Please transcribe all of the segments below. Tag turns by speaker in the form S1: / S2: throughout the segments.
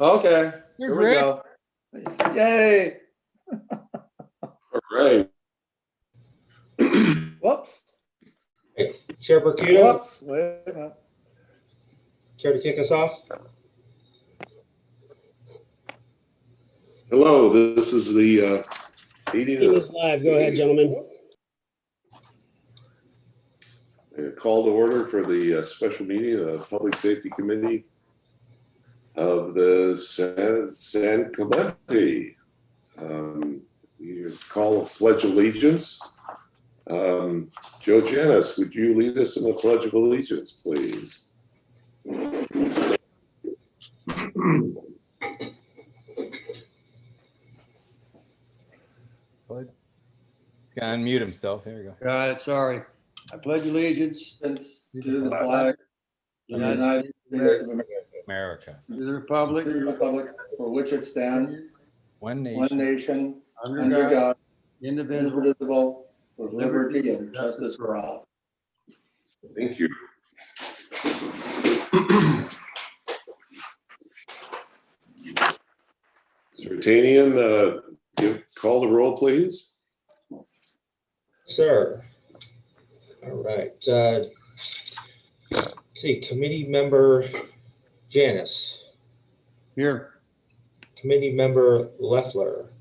S1: Okay,
S2: There's
S1: here we
S2: Rick.
S1: go. Yay.
S3: All right.
S1: Whoops.
S4: Chair Bercuda,
S1: Whoops. Wait a minute.
S4: care to kick us off?
S3: Hello, this is the meeting
S5: It is live. Go ahead, gentlemen.
S3: call to order for the special meeting of the Public Safety Committee of the San Clemente. You call a pledge of allegiance. Joe Janis, would you lead us in the Pledge of Allegiance, please?
S2: He's got to unmute himself. There we go.
S6: Got it, sorry. I pledge allegiance
S1: To the flag of the United States of
S2: America.
S6: to the republic
S1: the Republic for which it stands,
S2: One
S1: one
S2: nation.
S1: nation,
S6: under
S1: under
S6: God,
S1: God,
S6: indivisible.
S1: indivisible, with liberty and justice for all.
S3: Thank you. Mr. Tanian, call the roll, please.
S4: Sir. All right. Let's see, committee member Janis,
S6: Here.
S4: committee member Leffler,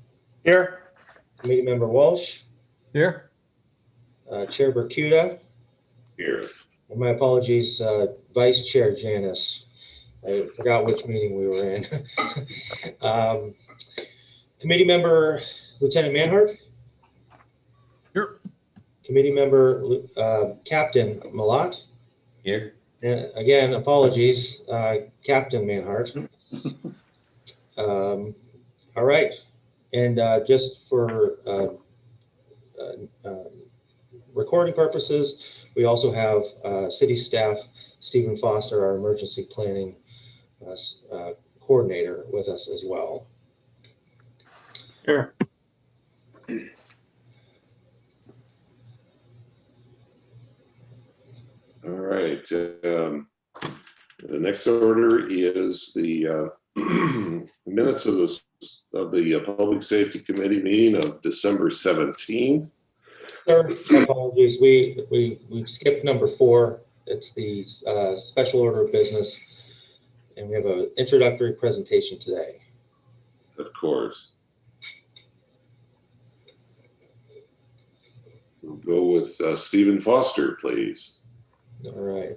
S1: Here.
S4: committee member Walsh,
S2: Here.
S4: Chair Bercuda,
S3: Here.
S4: and my apologies, Vice Chair Janis. I forgot which meeting we were in. Committee member Lieutenant Manhart.
S2: Here.
S4: Committee member Captain Malat.
S2: Here.
S4: And again, apologies, Captain Manhart. All right, and just for recording purposes, we also have city staff Stephen Foster, our emergency planning coordinator, with us as well.
S5: Sure.
S3: All right. The next order is the minutes of the Public Safety Committee meeting of December 17th.
S4: Sir, apologies, we've skipped number 4. It's the special order of business, and we have an introductory presentation today.
S3: Of course. We'll go with Stephen Foster, please.
S4: All right.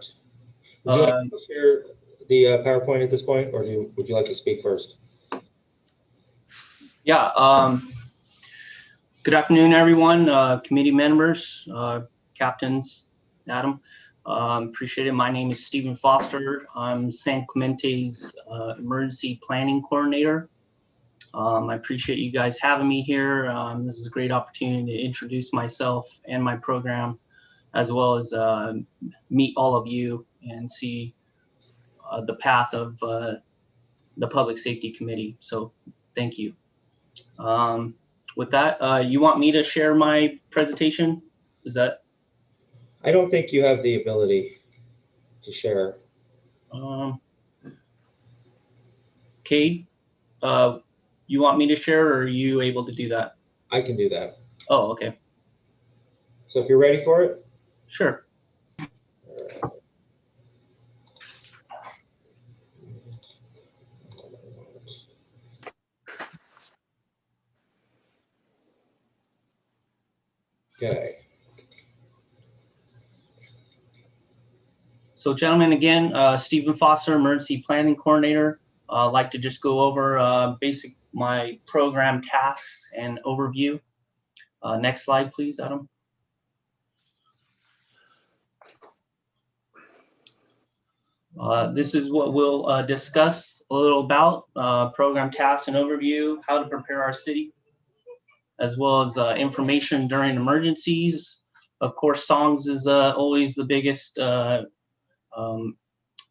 S4: Would you like to share the PowerPoint at this point, or would you like to speak first?
S7: Yeah. Good afternoon, everyone. Committee members, captains, Adam. Appreciate it. My name is Stephen Foster. I'm San Clemente's emergency planning coordinator. I appreciate you guys having me here. This is a great opportunity to introduce myself and my program, as well as meet all of you and see the path of the Public Safety Committee. So thank you. With that, you want me to share my presentation? Is that?
S4: I don't think you have the ability to share.
S7: Okay. You want me to share, or are you able to do that?
S4: I can do that.
S7: Oh, okay.
S4: So if you're ready for it.
S7: Sure.
S4: Okay.
S7: So gentlemen, again, Stephen Foster, emergency planning coordinator. I'd like to just go over my program tasks and overview. Next slide, please, Adam. This is what we'll discuss a little about, program tasks and overview, how to prepare our city, as well as information during emergencies. Of course, songs is always the biggest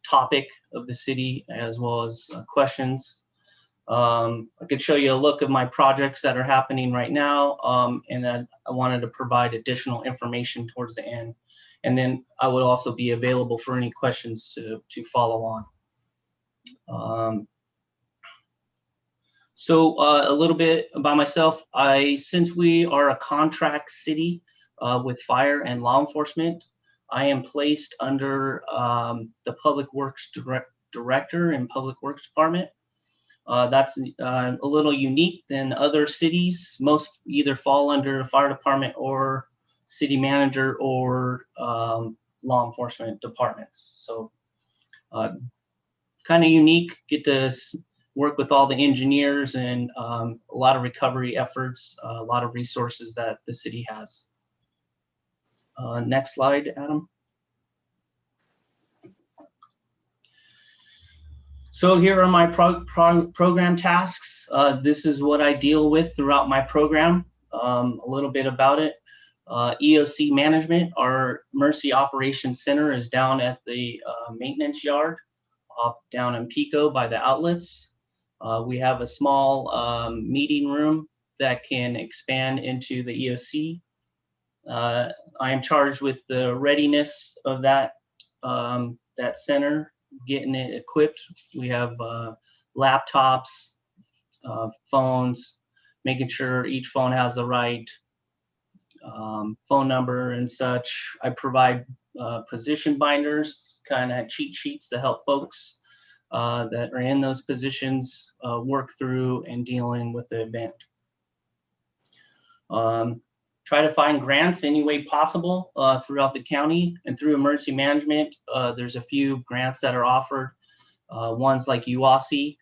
S7: topic of the city, as well as questions. I could show you a look of my projects that are happening right now, and then I wanted to provide additional information towards the end. And then I would also be available for any questions to follow on. So a little bit about myself. Since we are a contract city with fire and law enforcement, I am placed under the Public Works Director and Public Works Department. That's a little unique than other cities. Most either fall under fire department or city manager or law enforcement departments. So kind of unique, get to work with all the engineers and a lot of recovery efforts, a lot of resources that the city has. Next slide, Adam. So here are my program tasks. This is what I deal with throughout my program. A little bit about it. EOC management, our Mercy Operations Center is down at the maintenance yard down in Pico by the outlets. We have a small meeting room that can expand into the EOC. I am charged with the readiness of that center, getting it equipped. We have laptops, phones, making sure each phone has the right phone number and such. I provide position binders, kind of cheat sheets to help folks that are in those positions work through and dealing with the event. Try to find grants any way possible throughout the county, and through emergency management, there's a few grants that are offered. Ones like EOC,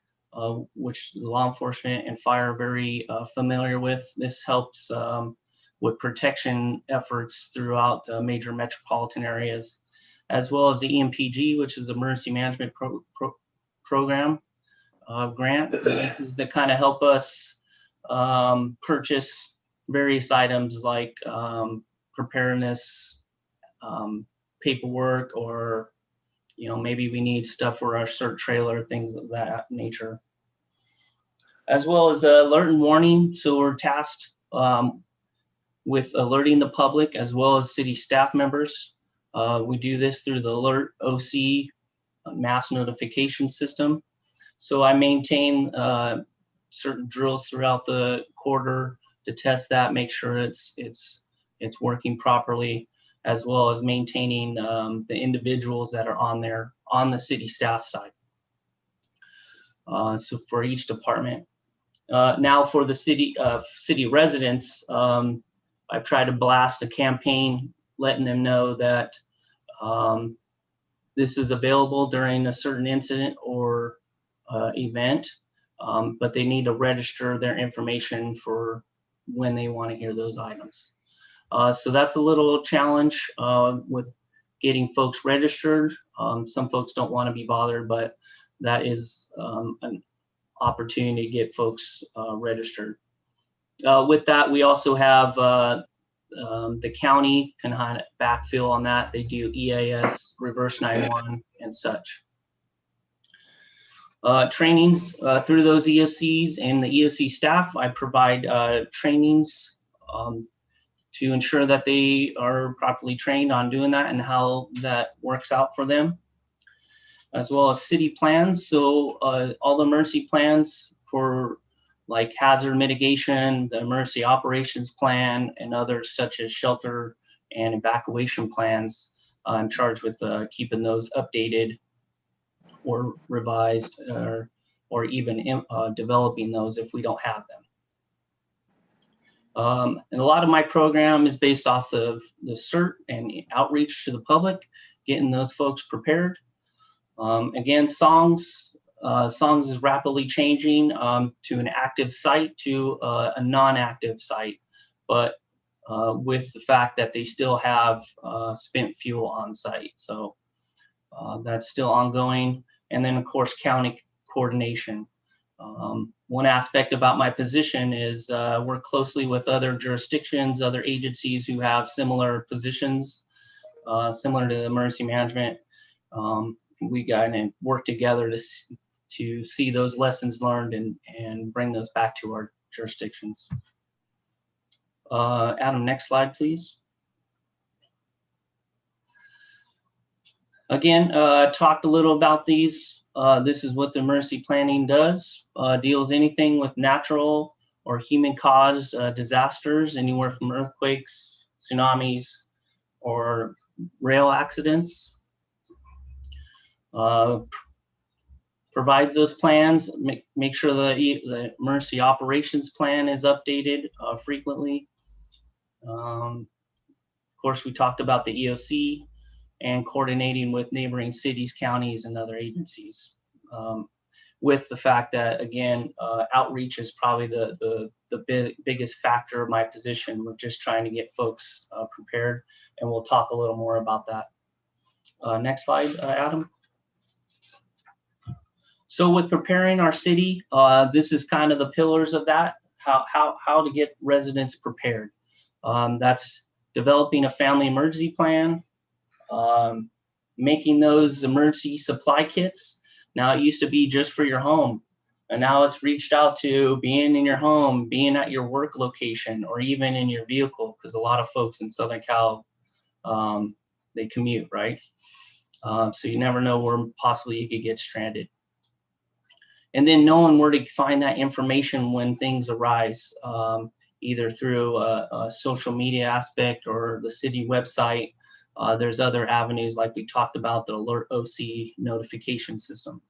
S7: which law enforcement and fire are very familiar with. This helps with protection efforts throughout major metropolitan areas, as well as the EMPG, which is the emergency management program grant. This is to kind of help us purchase various items like preparedness, paperwork, or maybe we need stuff for our cert trailer, things of that nature. As well as alert and warning. So we're tasked with alerting the public as well as city staff members. We do this through the Alert OC mass notification system. So I maintain certain drills throughout the quarter to test that, make sure it's working properly, as well as maintaining the individuals that are on there on the city staff side. So for each department. Now for the city residents, I've tried to blast a campaign letting them know that this is available during a certain incident or event, but they need to register their information for when they want to hear those items. So that's a little challenge with getting folks registered. Some folks don't want to be bothered, but that is an opportunity to get folks registered. With that, we also have the county can kind of backfill on that. They do EAS, reverse 911, and such. Trainings through those EOCs and the EOC staff. I provide trainings to ensure that they are properly trained on doing that and how that works out for them, as well as city plans. So all the emergency plans for like hazard mitigation, the emergency operations plan, and others such as shelter and evacuation plans. I'm charged with keeping those updated or revised, or even developing those if we don't have them. And a lot of my program is based off of the CERT and outreach to the public, getting those folks prepared. Again, songs is rapidly changing to an active site to a non-active site, but with the fact that they still have spent fuel on site. So that's still ongoing. And then of course, county coordination. One aspect about my position is work closely with other jurisdictions, other agencies who have similar positions, similar to emergency management. We got to work together to see those lessons learned and bring those back to our jurisdictions. Adam, next slide, please. Again, talked a little about these this is what the emergency planning does. Deals anything with natural or human-caused disasters, anywhere from earthquakes, tsunamis, or rail accidents. Provides those plans, make sure the emergency operations plan is updated frequently. Of course, we talked about the EOC and coordinating with neighboring cities, counties, and other agencies. With the fact that, again, outreach is probably the biggest factor of my position. We're just trying to get folks prepared, and we'll talk a little more about that. Next slide, Adam. So with preparing our city, this is kind of the pillars of that, how to get residents prepared. That's developing a family emergency plan, making those emergency supply kits. Now, it used to be just for your home, and now it's reached out to being in your home, being at your work location, or even in your vehicle, because a lot of folks in Southern Cal, they commute, right? So you never know where possibly you could get stranded. And then knowing where to find that information when things arise, either through a social media aspect or the city website. There's other avenues like we talked about, the Alert OC notification system.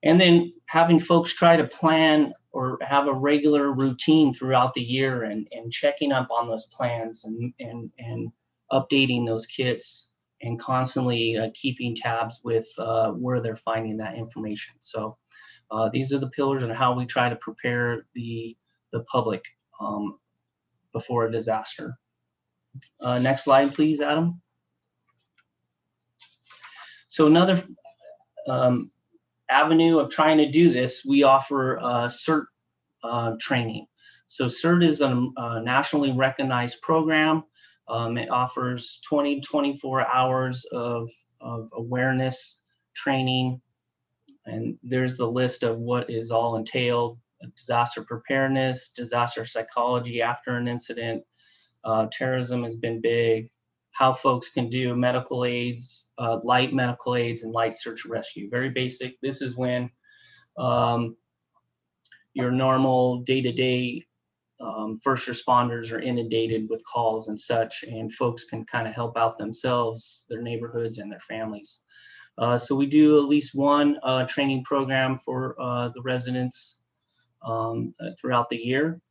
S7: And then having folks try to plan or have a regular routine throughout the year and checking up on those plans and updating those kits and constantly keeping tabs with where they're finding that information. So these are the pillars on how we try to prepare the public before a disaster. Next slide, please, Adam. So another avenue of trying to do this, we offer Cert Training. So Cert is a nationally recognized program. It offers 20 to 24 hours of awareness training. And there's the list of what is all entailed: disaster preparedness, disaster psychology after an incident, terrorism has been big, how folks can do medical aids, light medical aids, and light search and rescue. Very basic. This is when your normal day-to-day first responders are inundated with calls and such, and folks can kind of help out themselves, their neighborhoods, and their families. So we do at least one training program for the residents throughout the year.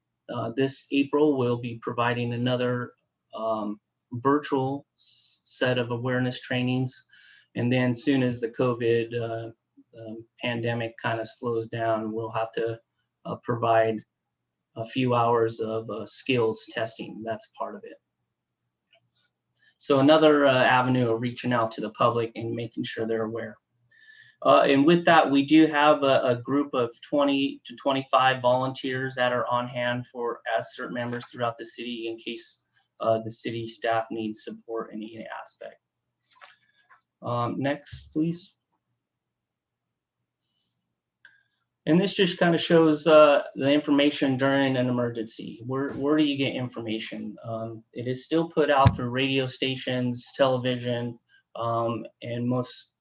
S7: This April, we'll be providing another virtual set of awareness trainings. And then soon as the COVID pandemic kind of slows down, we'll have to provide a few hours of skills testing. That's part of it. So another avenue of reaching out to the public and making sure they're aware. And with that, we do have a group of 20 to 25 volunteers that are on hand as CERT members throughout the city in case the city staff needs support in any aspect. Next, please. And this just kind of shows the information during an emergency. Where do you get information? It is still put out through radio stations, television, and most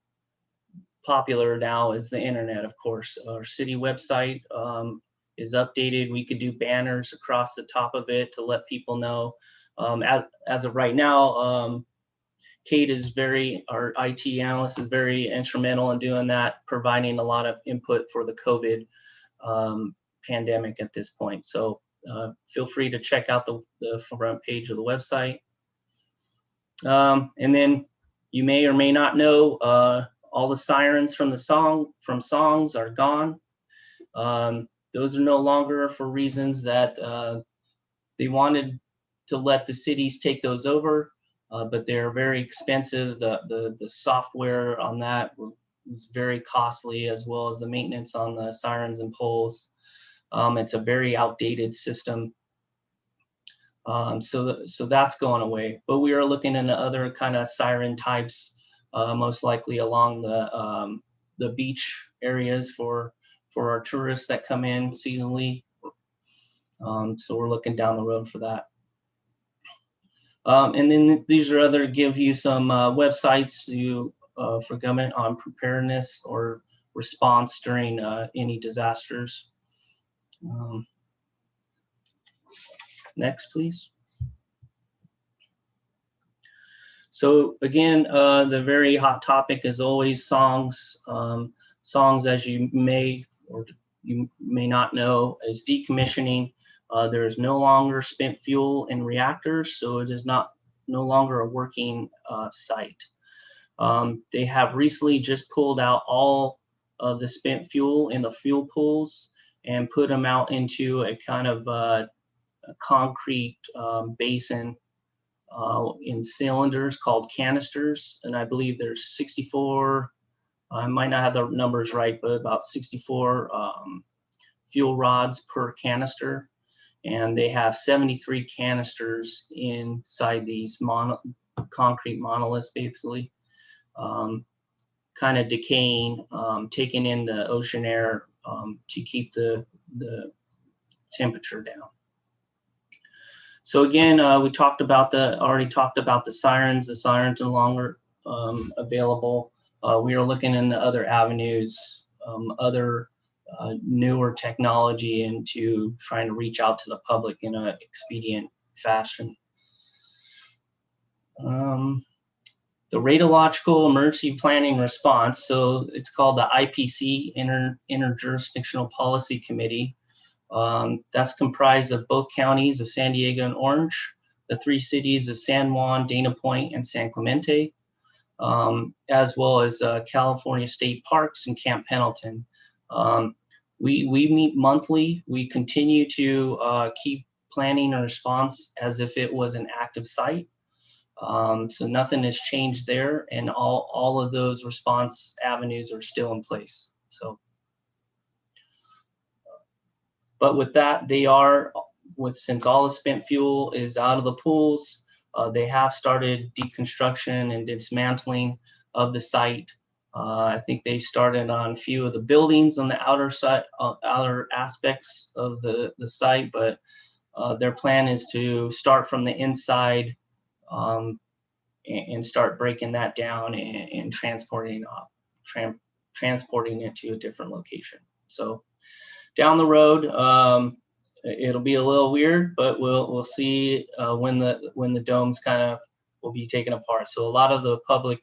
S7: popular now is the internet, of course. Our city website is updated. We could do banners across the top of it to let people know. As of right now, Kate is our IT analyst is very instrumental in doing that, providing a lot of input for the COVID pandemic at this point. So feel free to check out the front page of the website. And then you may or may not know, all the sirens from songs are gone. Those are no longer for reasons that they wanted to let the cities take those over. But they're very expensive. The software on that was very costly, as well as the maintenance on the sirens and poles. It's a very outdated system. So that's going away. But we are looking into other kind of siren types, most likely along the beach areas for our tourists that come in seasonally. So we're looking down the road for that. And then these are give you some websites for government on preparedness or response during any disasters. Next, please. So again, the very hot topic is always songs. Songs, as you may or you may not know, is decommissioning. There is no longer spent fuel in reactors, so it is no longer a working site. They have recently just pulled out all of the spent fuel in the fuel pools and put them out into a kind of a concrete basin in cylinders called canisters. And I believe there's 64, I might not have the numbers right, but about 64 fuel rods per canister. And they have 73 canisters inside these concrete monoliths, basically, kind of decaying, taking in the ocean air to keep the temperature down. So again, we already talked about the sirens. The sirens are no longer available. We are looking into other avenues, other newer technology into trying to reach out to the public in an expedient fashion. The Radiological Emergency Planning Response, so it's called the IPC, Interjurisdictional Policy Committee. That's comprised of both counties of San Diego and Orange, the 3 cities of San Juan, Dana Point, and San Clemente, as well as California State Parks and Camp Pendleton. We meet monthly. We continue to keep planning a response as if it was an active site. So nothing has changed there, and all of those response avenues are still in place. So, but with that, they are, since all the spent fuel is out of the pools, they have started deconstruction and dismantling of the site. I think they started on a few of the buildings on the outer aspects of the site, but their plan is to start from the inside and start breaking that down and transporting it to a different location. So down the road, it'll be a little weird, but we'll see when the domes kind of will be taken apart. So a lot of the public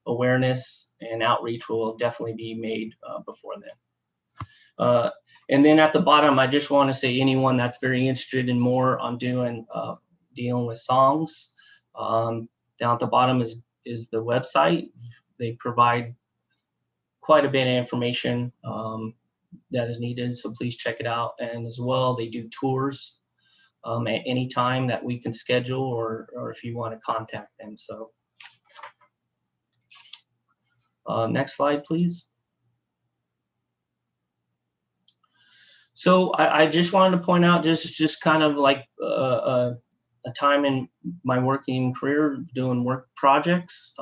S7: awareness and outreach will definitely be made before then. And then at the bottom, I just want to say anyone that's very interested in more on dealing with songs, down at the bottom is the website. They provide quite a bit of information that is needed, so please check it out. And as well, they do tours at any time that we can schedule, or if you want to contact them. So next slide, please. So I just wanted to point out just kind of like a time in my working career doing work projects.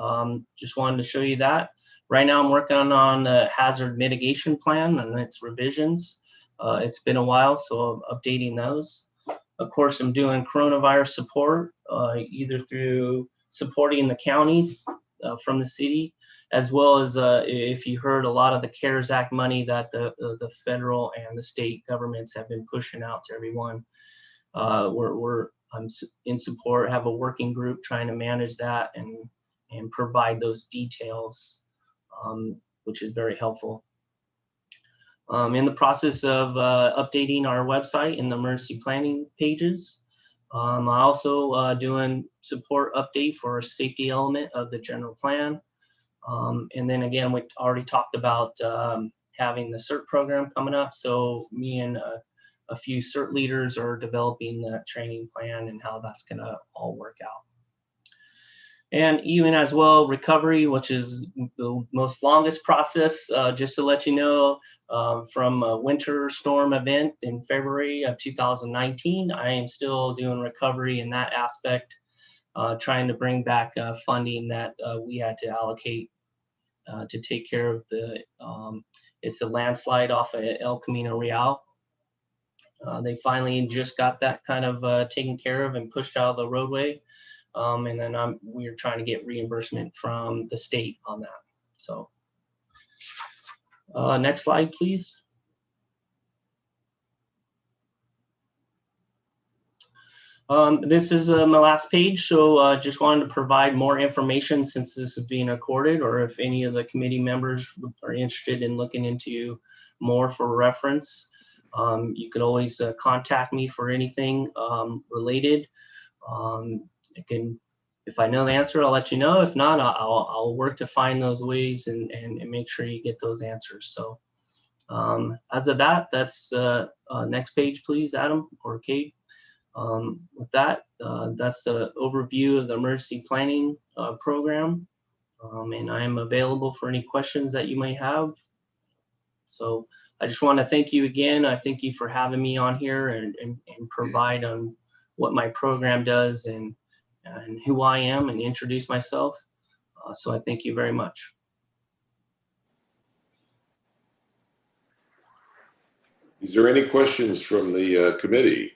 S7: Just wanted to show you that. Right now I'm working on a hazard mitigation plan and its revisions. It's been a while, so I'm updating those. Of course, I'm doing coronavirus support, either through supporting the county from the city, as well as if you heard a lot of the CARES Act money that the federal and the state governments have been pushing out to everyone. I'm in support, have a working group trying to manage that and provide those details, which is very helpful. In the process of updating our website in the emergency planning pages. I also doing support update for a safety element of the general plan. And then again, we already talked about having the CERT program coming up. So me and a few CERT leaders are developing that training plan and how that's gonna all work out. And even as well, recovery, which is the most longest process, just to let you know, from a winter storm event in February of 2019, I am still doing recovery in that aspect, trying to bring back funding that we had to allocate to take care of it's a landslide off of El Camino Real. They finally just got that kind of taken care of and pushed out of the roadway. and then we're trying to get reimbursement from the state on that. So next slide, please. This is my last page, so just wanted to provide more information since this is being recorded, or if any of the committee members are interested in looking into more for reference, you could always contact me for anything related. If I know the answer, I'll let you know. If not, I'll work to find those ways and make sure you get those answers. So as of that, that's next page, please, Adam or Kate. With that, that's the overview of the emergency planning program, and I am available for any questions that you may have. So I just want to thank you again. I thank you for having me on here and provide on what my program does and who I am and introduce myself. So I thank you very much.
S3: Is there any questions from the committee?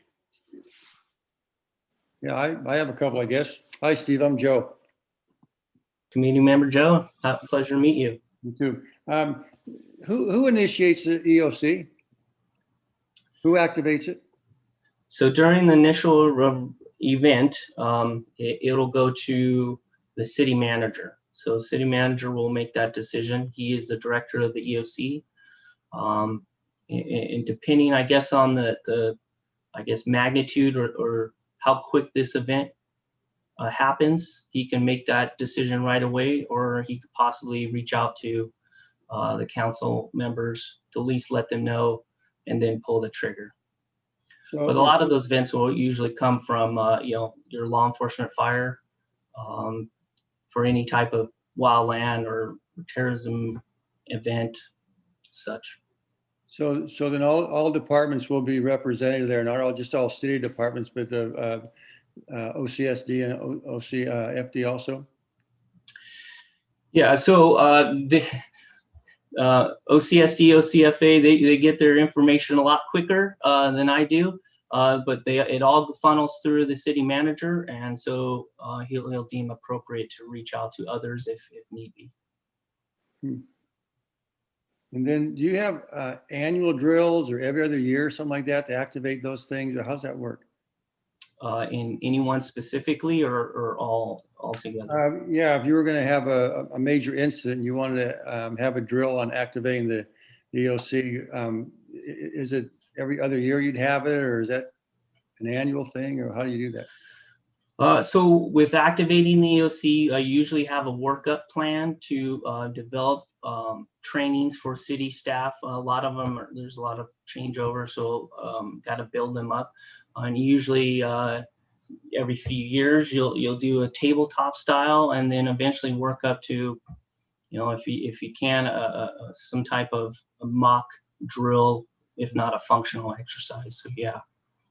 S6: Yeah, I have a couple, I guess. Hi, Steve, I'm Joe.
S7: Community member Joe, pleasure to meet you.
S6: You too. Who initiates the EOC? Who activates it?
S7: So during the initial event, it'll go to the city manager. So city manager will make that decision. He is the director of the EOC. And depending, I guess, on the magnitude or how quick this event happens, he can make that decision right away, or he could possibly reach out to the council members to at least let them know and then pull the trigger.
S6: So,
S7: But a lot of those events will usually come from your law enforcement, fire, for any type of wildland or terrorism event, such.
S6: So then all departments will be represented there, not all city departments, but the OCSD and OCFD also?
S7: Yeah, so the OCSD, OCFA, they get their information a lot quicker than I do, but it all funnels through the city manager, and so he'll deem appropriate to reach out to others if need be.
S6: And then do you have annual drills or every other year, something like that, to activate those things, or how's that work?
S7: In anyone specifically, or all together?
S6: Yeah, if you were going to have a major incident and you wanted to have a drill on activating the EOC, is it every other year you'd have it, or is that an annual thing, or how do you do that?
S7: So with activating the EOC, I usually have a workup plan to develop trainings for city staff. A lot of them, there's a lot of changeover, so got to build them up. And usually every few years, you'll do a tabletop style, and then eventually work up to, if you can, some type of a mock drill, if not a functional exercise. So yeah.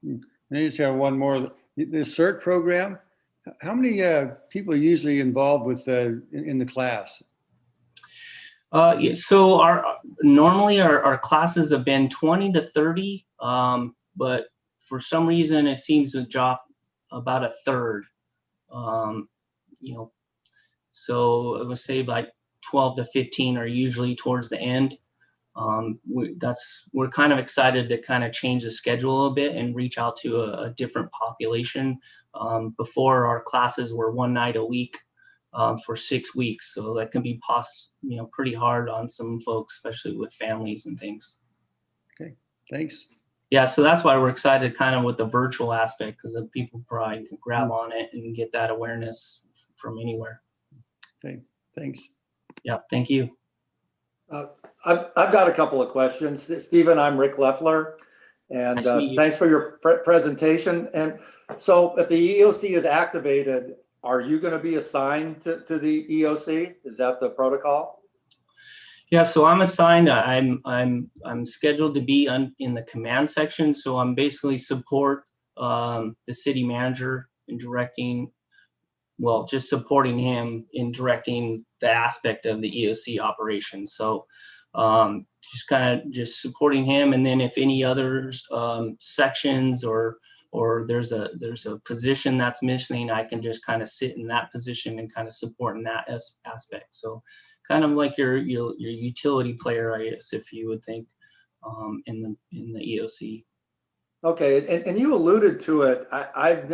S6: And I just have one more. The Cert program, how many people are usually involved with in the class?
S7: Yeah, so normally our classes have been 20 to 30, but for some reason it seems to drop about a third. So I would say like 12 to 15 are usually towards the end. We're kind of excited to kind of change the schedule a bit and reach out to a different population. Before, our classes were one night a week for 6 weeks, so that can be pretty hard on some folks, especially with families and things.
S6: Okay, thanks.
S7: Yeah, so that's why we're excited kind of with the virtual aspect, because the people probably can grab on it and get that awareness from anywhere.
S6: Okay, thanks.
S7: Yeah, thank you.
S1: I've got a couple of questions. Stephen, I'm Rick Leffler, and
S7: Nice to meet you.
S1: thanks for your presentation. And so if the EOC is activated, are you going to be assigned to the EOC? Is that the protocol?
S7: Yeah, so I'm assigned. I'm scheduled to be in the command section, so I'm basically support the city manager in directing. Well, just supporting him in directing the aspect of the EOC operation. So just supporting him, and then if any others sections or or there's a position that's missing, I can just kind of sit in that position and kind of support in that aspect. So kind of like your utility player, I guess, if you would think, in the EOC.
S1: Okay, and you alluded to it. I've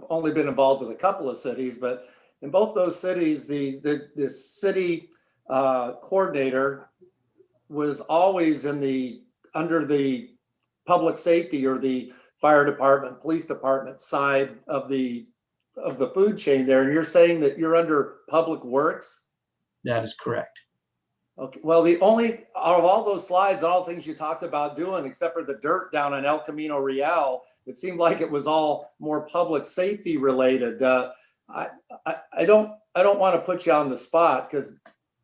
S1: only been involved with a couple of cities, but in both those cities, the city coordinator was always under the public safety or the fire department, police department side of the food chain there. And you're saying that you're under public works?
S7: That is correct.
S1: Okay, well, the only, out of all those slides, all things you talked about doing, except for the dirt down in El Camino Real, it seemed like it was all more public safety related. I don't want to put you on the spot, because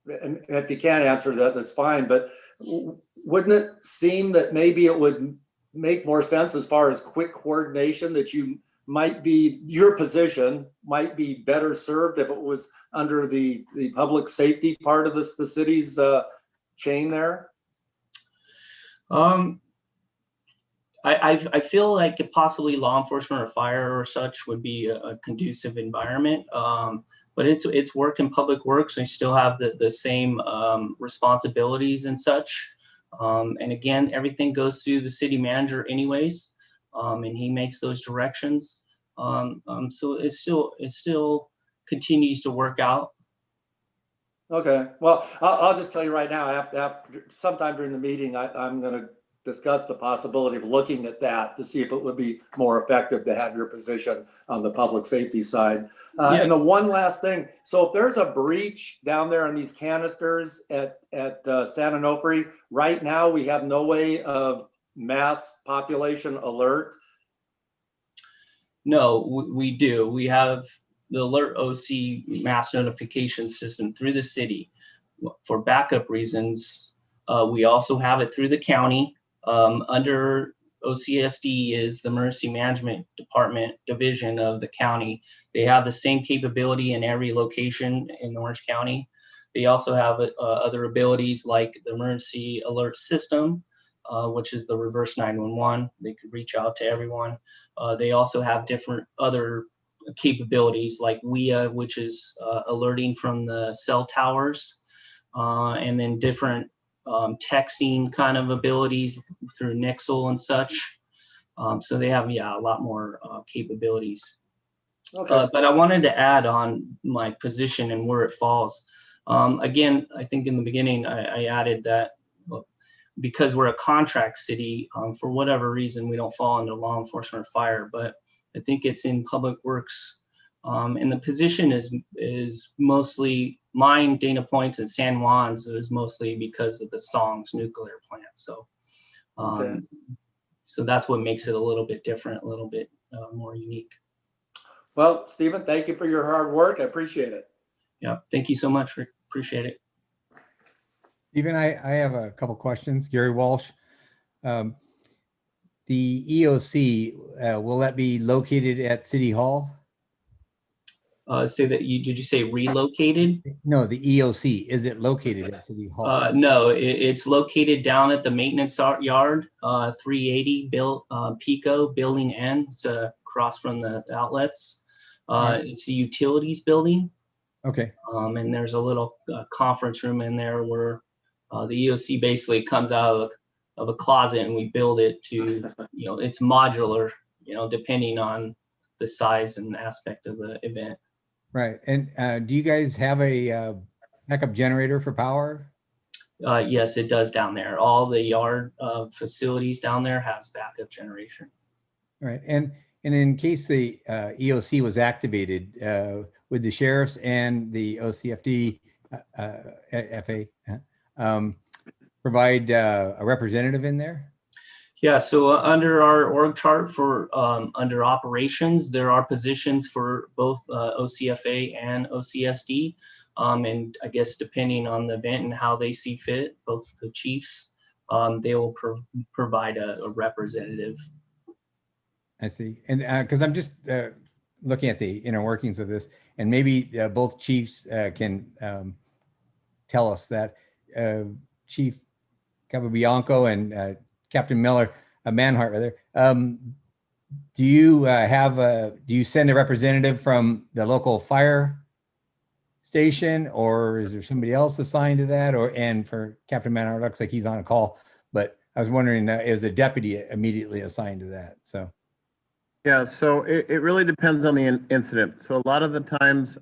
S1: if you can't answer that, that's fine. But wouldn't it seem that maybe it would make more sense as far as quick coordination, that your position might be better served if it was under the public safety part of the city's chain there?
S7: I feel like possibly law enforcement or fire or such would be a conducive environment, but it's work in public works. We still have the same responsibilities and such, and again, everything goes through the city manager anyways, and he makes those directions. So it still continues to work out.
S1: Okay, well, I'll just tell you right now, after sometime during the meeting, I'm going to discuss the possibility of looking at that to see if it would be more effective to have your position on the public safety side.
S7: Yeah.
S1: And the one last thing, so if there's a breach down there on these canisters at San Onofre, right now we have no way of mass population alert?
S7: No, we do. We have the Alert OC mass notification system through the city. For backup reasons, we also have it through the county. Under OCSD is the Emergency Management Department division of the county. They have the same capability in every location in Orange County. They also have other abilities like the Emergency Alert System, which is the reverse 911. They could reach out to everyone. They also have different other capabilities like WIA, which is alerting from the cell towers, and then different texting kind of abilities through Nixle and such. So they have, a lot more capabilities.
S1: Okay.
S7: But I wanted to add on my position and where it falls. Again, I think in the beginning I added that because we're a contract city, for whatever reason, we don't fall into law enforcement or fire, but I think it's in public works. And the position is mostly mine, Dana Point's and San Juan's is mostly because of the Songs nuclear plant. So,
S1: Okay.
S7: so that's what makes it a little bit different, a little bit more unique.
S1: Well, Stephen, thank you for your hard work. I appreciate it.
S7: Yeah, thank you so much, Rick. Appreciate it.
S2: Stephen, I have a couple questions. Gary Walsh. The EOC, will that be located at City Hall?
S7: Say that did you say relocated?
S2: No, the EOC, is it located at City Hall?
S7: No, it's located down at the maintenance yard, 380 Pico Building N. It's across from the outlets. It's a utilities building.
S2: Okay.
S7: And there's a little conference room in there where the EOC basically comes out of a closet and we build it to, it's modular, depending on the size and aspect of the event.
S2: Right. And do you guys have a backup generator for power?
S7: Yes, it does down there. All the yard facilities down there has backup generation.
S2: All right. And in case the EOC was activated, would the sheriffs and the OCFD FA provide a representative in there?
S7: Yeah, so under our org chart for under operations, there are positions for both OCFA and OCSD. And I guess depending on the event and how they see fit, both the chiefs, they will provide a representative.
S2: I see. And because I'm just looking at the inner workings of this, and maybe both chiefs can tell us that Chief Capobianco and Captain Miller, Manhart rather, do you do you send a representative from the local fire station, or is there somebody else assigned to that? And for Captain Manhart, looks like he's on a call, but I was wondering, is a deputy immediately assigned to that? So.
S8: Yeah, so it really depends on the incident. So a lot of the times,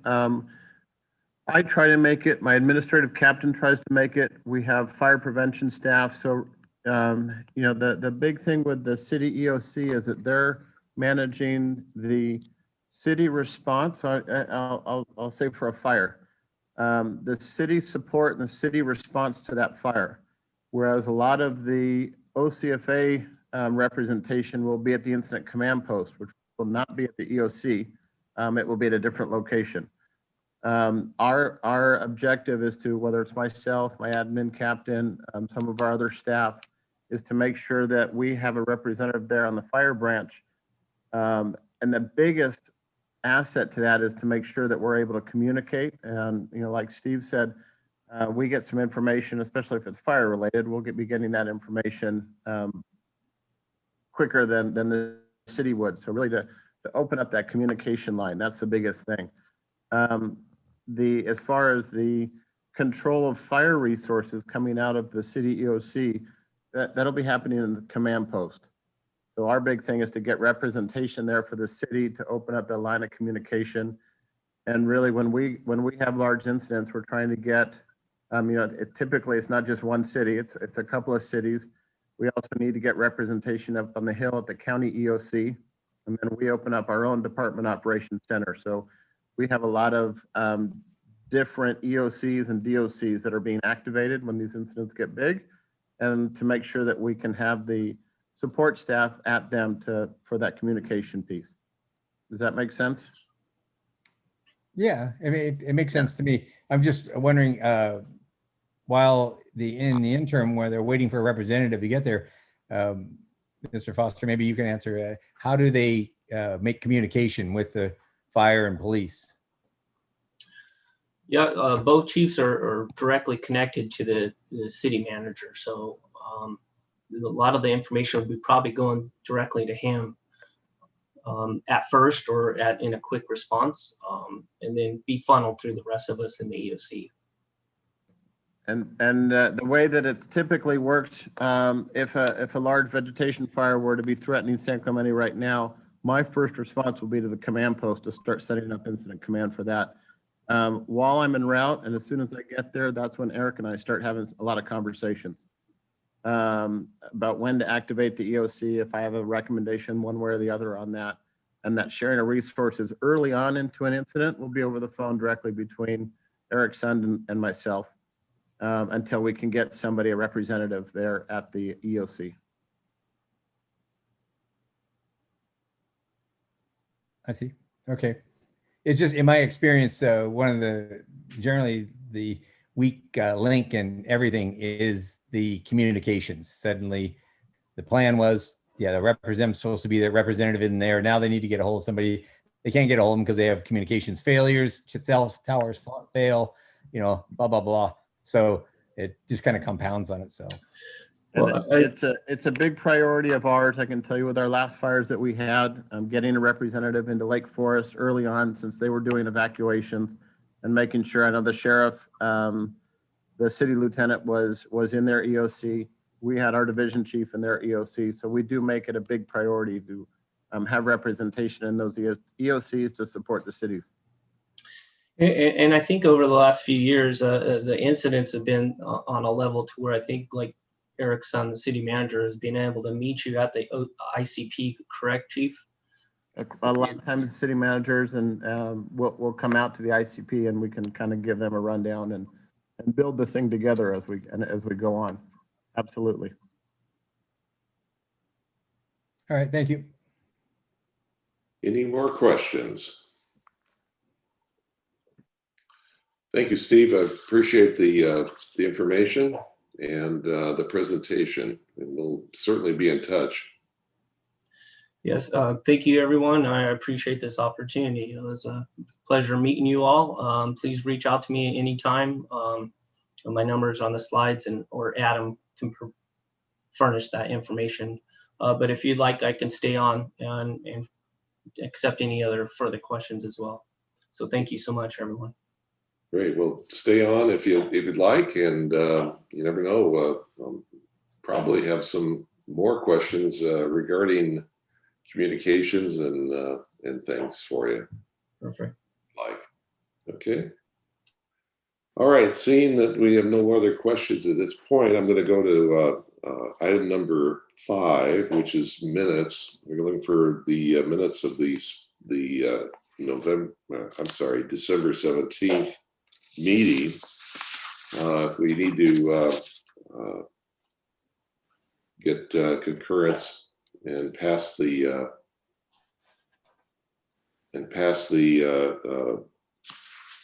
S8: I try to make it, my administrative captain tries to make it. We have fire prevention staff. So, you know, the big thing with the city EOC is that they're managing the city response. I'll say for a fire, the city support and the city response to that fire. Whereas a lot of the OCFA representation will be at the incident command post, which will not be at the EOC. It will be at a different location. Our objective is to, whether it's myself, my admin captain, some of our other staff, is to make sure that we have a representative there on the fire branch. And the biggest asset to that is to make sure that we're able to communicate. And, you know, like Steve said, we get some information, especially if it's fire related, we'll be getting that information quicker than the city would. So really to open up that communication line, that's the biggest thing. As far as the control of fire resources coming out of the city EOC, that'll be happening in the command post. So our big thing is to get representation there for the city to open up the line of communication. And really, when we have large incidents, we're trying to get, you know, typically it's not just one city, it's a couple of cities. We also need to get representation up on the Hill at the county EOC. And then we open up our own department operations center. So we have a lot of different EOCs and DOCs that are being activated when these incidents get big, and to make sure that we can have the support staff at them for that communication piece. Does that make sense?
S2: Yeah, I mean, it makes sense to me. I'm just wondering, while in the interim, where they're waiting for a representative to get there, Mr. Foster, maybe you can answer, how do they make communication with the fire and police?
S7: Yeah, both chiefs are directly connected to the city manager. So a lot of the information will be probably going directly to him at first, or in a quick response, and then be funneled through the rest of us in the EOC.
S8: And the way that it's typically worked, if a large vegetation fire were to be threatening San Clemente right now, my first response will be to the command post to start setting up incident command for that. While I'm en route, and as soon as I get there, that's when Eric and I start having a lot of conversations about when to activate the EOC, if I have a recommendation one way or the other on that. And that sharing of resources early on into an incident will be over the phone directly between Eric's son and myself, until we can get somebody, a representative there at the EOC.
S2: I see. Okay. It's just, in my experience, one of generally the weak link and everything is the communications. Suddenly the plan was, yeah, the representative's supposed to be the representative in there. Now they need to get a hold of somebody. They can't get a hold of them because they have communications failures, cell towers fail, you know, blah, blah, blah. So it just kind of compounds on itself.
S8: Well, it's a big priority of ours. I can tell you with our last fires that we had, getting a representative into Lake Forest early on, since they were doing evacuations, and making sure, I know the sheriff, the city lieutenant was in their EOC. We had our division chief in their EOC. So we do make it a big priority to have representation in those EOCs to support the cities.
S7: And I think over the last few years, the incidents have been on a level to where I think, like Eric's son, the city manager, has been able to meet you at the ICP, correct, Chief?
S8: A lot of times the city managers and we'll come out to the ICP and we can kind of give them a rundown and build the thing together as we go on. Absolutely.
S2: All right, thank you.
S3: Any more questions? Thank you, Steve. I appreciate the information and the presentation, and we'll certainly be in touch.
S7: Yes, thank you, everyone. I appreciate this opportunity. It was a pleasure meeting you all. Please reach out to me anytime. My number is on the slides, or Adam can furnish that information But if you'd like, I can stay on and accept any other further questions as well. So thank you so much, everyone.
S3: Great. Well, stay on if you'd like, and you never know. Probably have some more questions regarding communications and things for you.
S7: Perfect.
S3: Okay. All right. Seeing that we have no other questions at this point, I'm going to go to item number 5, which is minutes. We're looking for the minutes of the December 17th meeting. If we need to get concurrence and pass the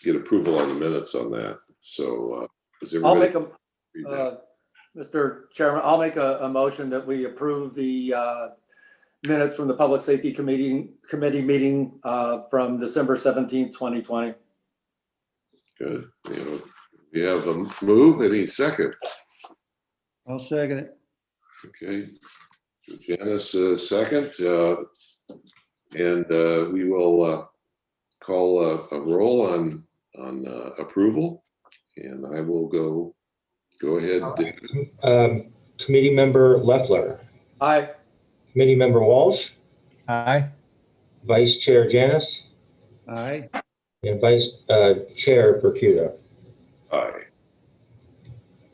S3: get approval on the minutes on that. So is
S1: I'll
S3: everybody?
S1: make Mr. Chairman, I'll make a motion that we approve the minutes from the Public Safety Committee meeting from December 17th, 2020.
S3: Good. We have a move. Any second?
S6: I'll second it.
S3: Okay. Janice, second. And we will call a roll on approval, and I will go ahead.
S4: Committee member Leffler,
S1: Aye.
S4: committee member Walsh,
S2: Aye.
S4: vice chair Janice,
S6: Aye.
S4: and vice chair Bercuda.
S3: Aye.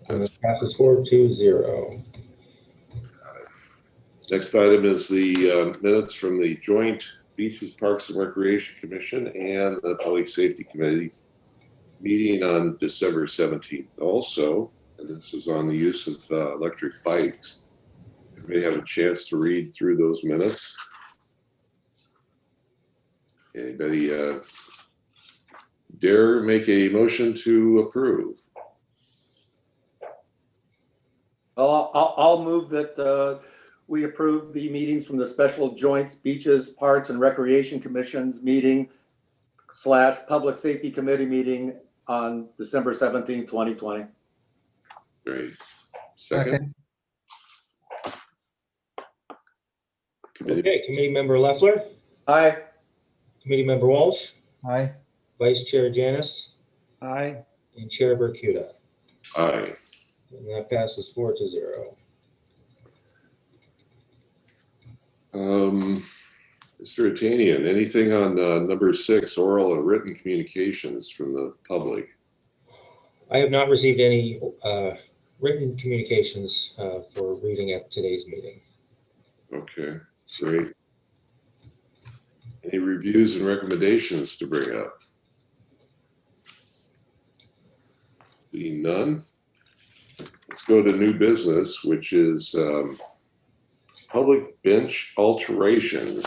S4: And it passes 4-0.
S3: Next item is the minutes from the joint Beaches, Parks and Recreation Commission and the Public Safety Committee meeting on December 17th. Also, and this was on the use of electric bikes. Everybody have a chance to read through those minutes? Anybody dare make a motion to approve?
S1: I'll move that we approve the meetings from the Special Joints Beaches, Parks and Recreation Commission's meeting / Public Safety Committee meeting on December 17th, 2020.
S3: Great. Second.
S4: Okay, committee member Leffler,
S1: Aye.
S4: committee member Walsh,
S2: Aye.
S4: vice chair Janice,
S6: Aye.
S4: and chair Bercuda.
S3: Aye.
S4: And that passes 4-0.
S3: Mr. Atanian, anything on number 6, oral and written communications from the public?
S4: I have not received any written communications for reading at today's meeting.
S3: Okay, great. Any reviews and recommendations to bring up? Seeing none. Let's go to new business, which is public bench alterations.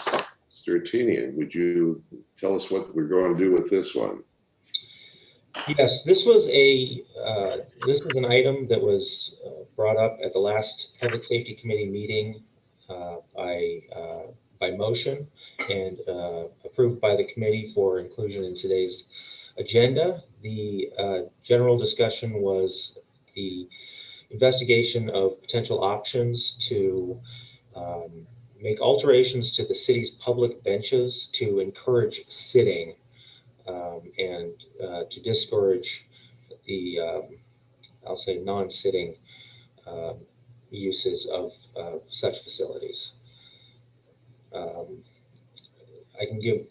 S3: Mr. Atanian, would you tell us what we're going to do with this one?
S4: Yes, this was this is an item that was brought up at the last Public Safety Committee meeting by motion and approved by the committee for inclusion in today's agenda. The general discussion was the investigation of potential options to make alterations to the city's public benches to encourage sitting and to discourage the, I'll say, non-sitting uses of such facilities. I can give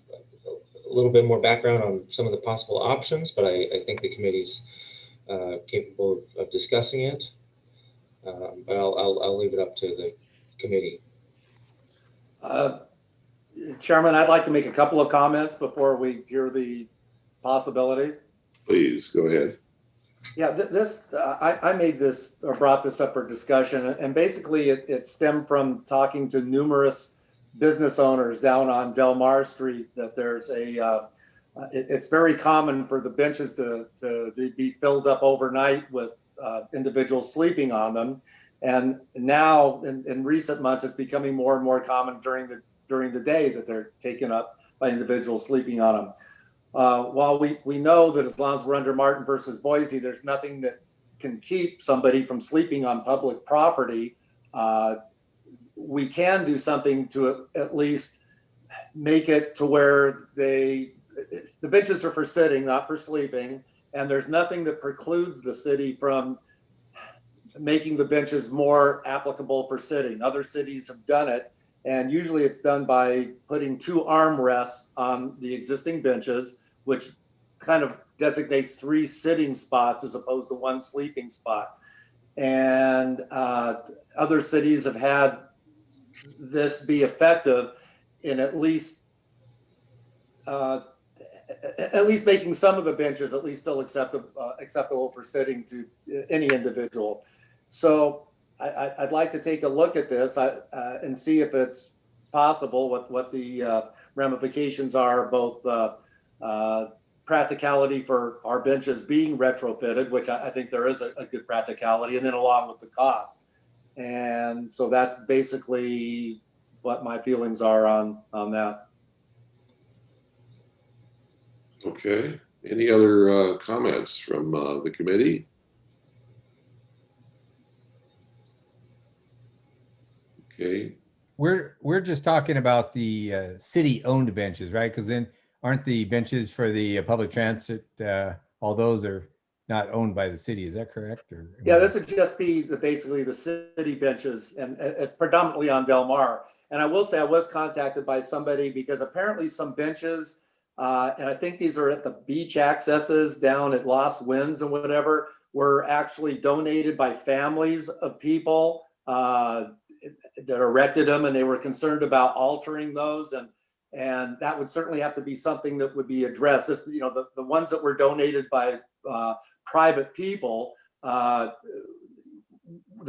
S4: a little bit more background on some of the possible options, but I think the committee's capable of discussing it. But I'll leave it up to the committee.
S1: Chairman, I'd like to make a couple of comments before we hear the possibilities.
S3: Please, go ahead.
S1: Yeah, I made this or brought this up for discussion, and basically it stemmed from talking to numerous business owners down on Del Mar Street that there's it's very common for the benches to be filled up overnight with individuals sleeping on them. And now in recent months, it's becoming more and more common during the day that they're taken up by individuals sleeping on them. While we know that as long as we're under Martin versus Boise, there's nothing that can keep somebody from sleeping on public property. we can do something to at least make it to where the benches are for sitting, not for sleeping. And there's nothing that precludes the city from making the benches more applicable for sitting. Other cities have done it. And usually it's done by putting 2 armrests on the existing benches, which kind of designates 3 sitting spots as opposed to 1 sleeping spot. And other cities have had this be effective in at least making some of the benches at least still acceptable for sitting to any individual. So I'd like to take a look at this and see if it's possible, what the ramifications are, both practicality for our benches being retrofitted, which I think there is a good practicality, and then along with the cost. And so that's basically what my feelings are on that.
S3: Okay. Any other comments from the committee? Okay.
S2: We're just talking about the city-owned benches, right? Because then aren't the benches for the public transit, all those are not owned by the city? Is that correct? Or
S1: Yeah, this would just be basically the city benches, and it's predominantly on Del Mar. And I will say I was contacted by somebody because apparently some benches, and I think these are at the beach accesses down at Lost Winds and whatever, were actually donated by families of people that erected them, and they were concerned about altering those, and that would certainly have to be something that would be addressed. This, you know, the ones that were donated by private people, the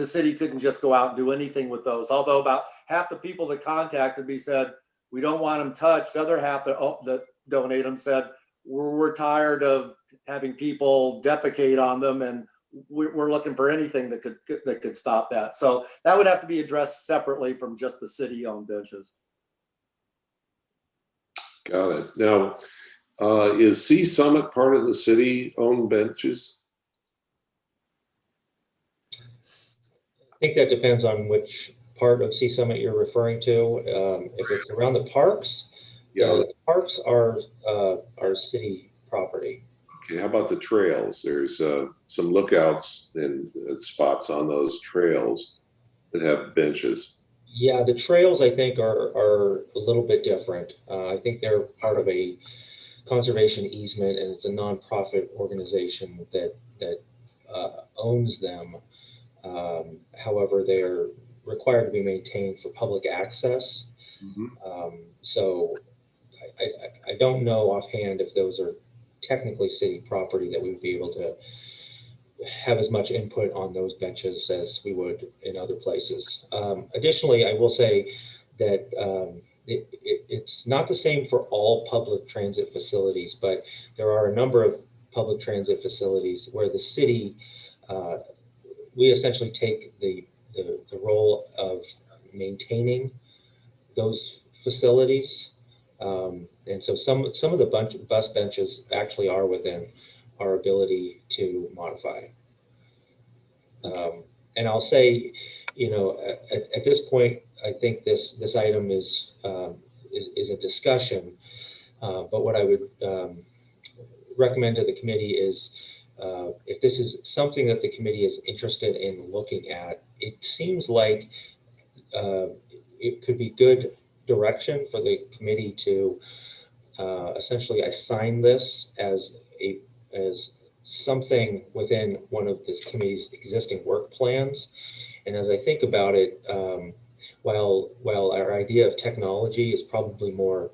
S1: city couldn't just go out and do anything with those. Although about half the people that contacted me said we don't want them touched. The other half that donate them said we're tired of having people defecate on them, and we're looking for anything that could stop that. So that would have to be addressed separately from just the city-owned benches.
S3: Got it. Now, is Sea Summit part of the city-owned benches?
S4: I think that depends on which part of Sea Summit you're referring to. If it's around the parks,
S3: Yeah.
S4: the parks are city property.
S3: Okay. How about the trails? There's some lookouts and spots on those trails that have benches.
S4: Yeah, the trails I think are a little bit different. I think they're part of a conservation easement, and it's a nonprofit organization that owns them. However, they're required to be maintained for public access.
S3: Mm-hmm.
S4: So I don't know offhand if those are technically city property that we would be able to have as much input on those benches as we would in other places. Additionally, I will say that it's not the same for all public transit facilities, but there are a number of public transit facilities where the city, we essentially take the role of maintaining those facilities. And so some of the bus benches actually are within our ability to modify. And I'll say, you know, at this point, I think this item is a discussion. But what I would recommend to the committee is, if this is something that the committee is interested in looking at, it seems like it could be good direction for the committee to essentially assign this as something within one of this committee's existing work plans. And as I think about it, while our idea of technology is probably more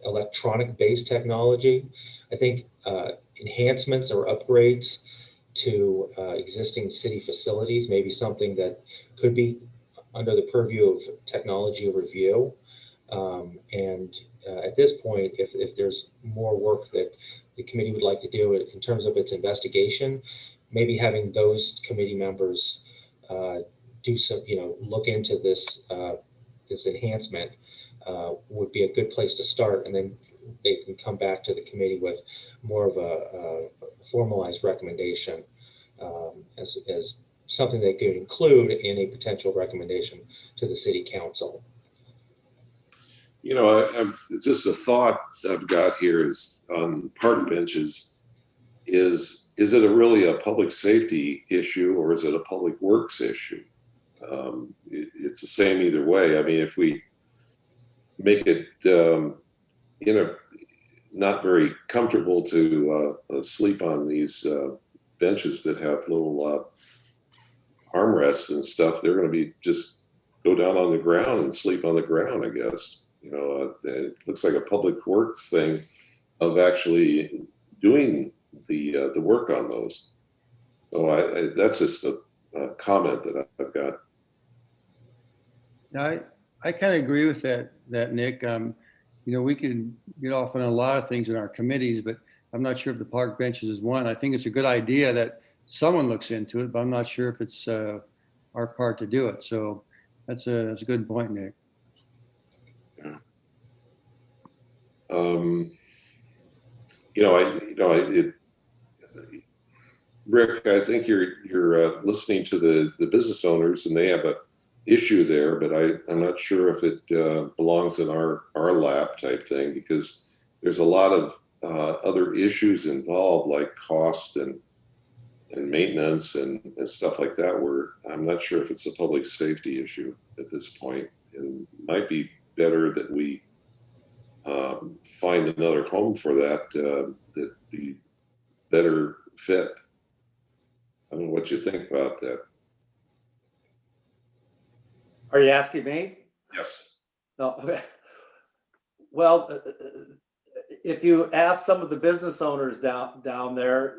S4: electronic-based technology, I think enhancements or upgrades to existing city facilities may be something that could be under the purview of technology review. And at this point, if there's more work that the committee would like to do in terms of its investigation, maybe having those committee members do some, look into this this enhancement would be a good place to start, and then they can come back to the committee with more of a formalized recommendation as something they could include in a potential recommendation to the city council.
S3: You know, it's just a thought I've got here is on park benches is it really a public safety issue or is it a public works issue? It's the same either way. I mean, if we make it not very comfortable to sleep on these benches that have little armrests and stuff, they're going to be just go down on the ground and sleep on the ground, I guess. You know, it looks like a public works thing of actually doing the work on those. So that's just a comment that I've got.
S6: I kind of agree with that, Nick. You know, we can get off on a lot of things in our committees, but I'm not sure if the park benches is one. I think it's a good idea that someone looks into it, but I'm not sure if it's our part to do it. So that's a good point, Nick.
S3: Yeah. Rick, I think you're listening to the business owners, and they have a issue there, but I'm not sure if it belongs in our lap type thing, because there's a lot of other issues involved, like cost and maintenance and stuff like that, where I'm not sure if it's a public safety issue at this point. And it might be better that we find another home for that that be better fit. I don't know what you think about that.
S1: Are you asking me?
S3: Yes.
S1: No. Well, if you ask some of the business owners down there,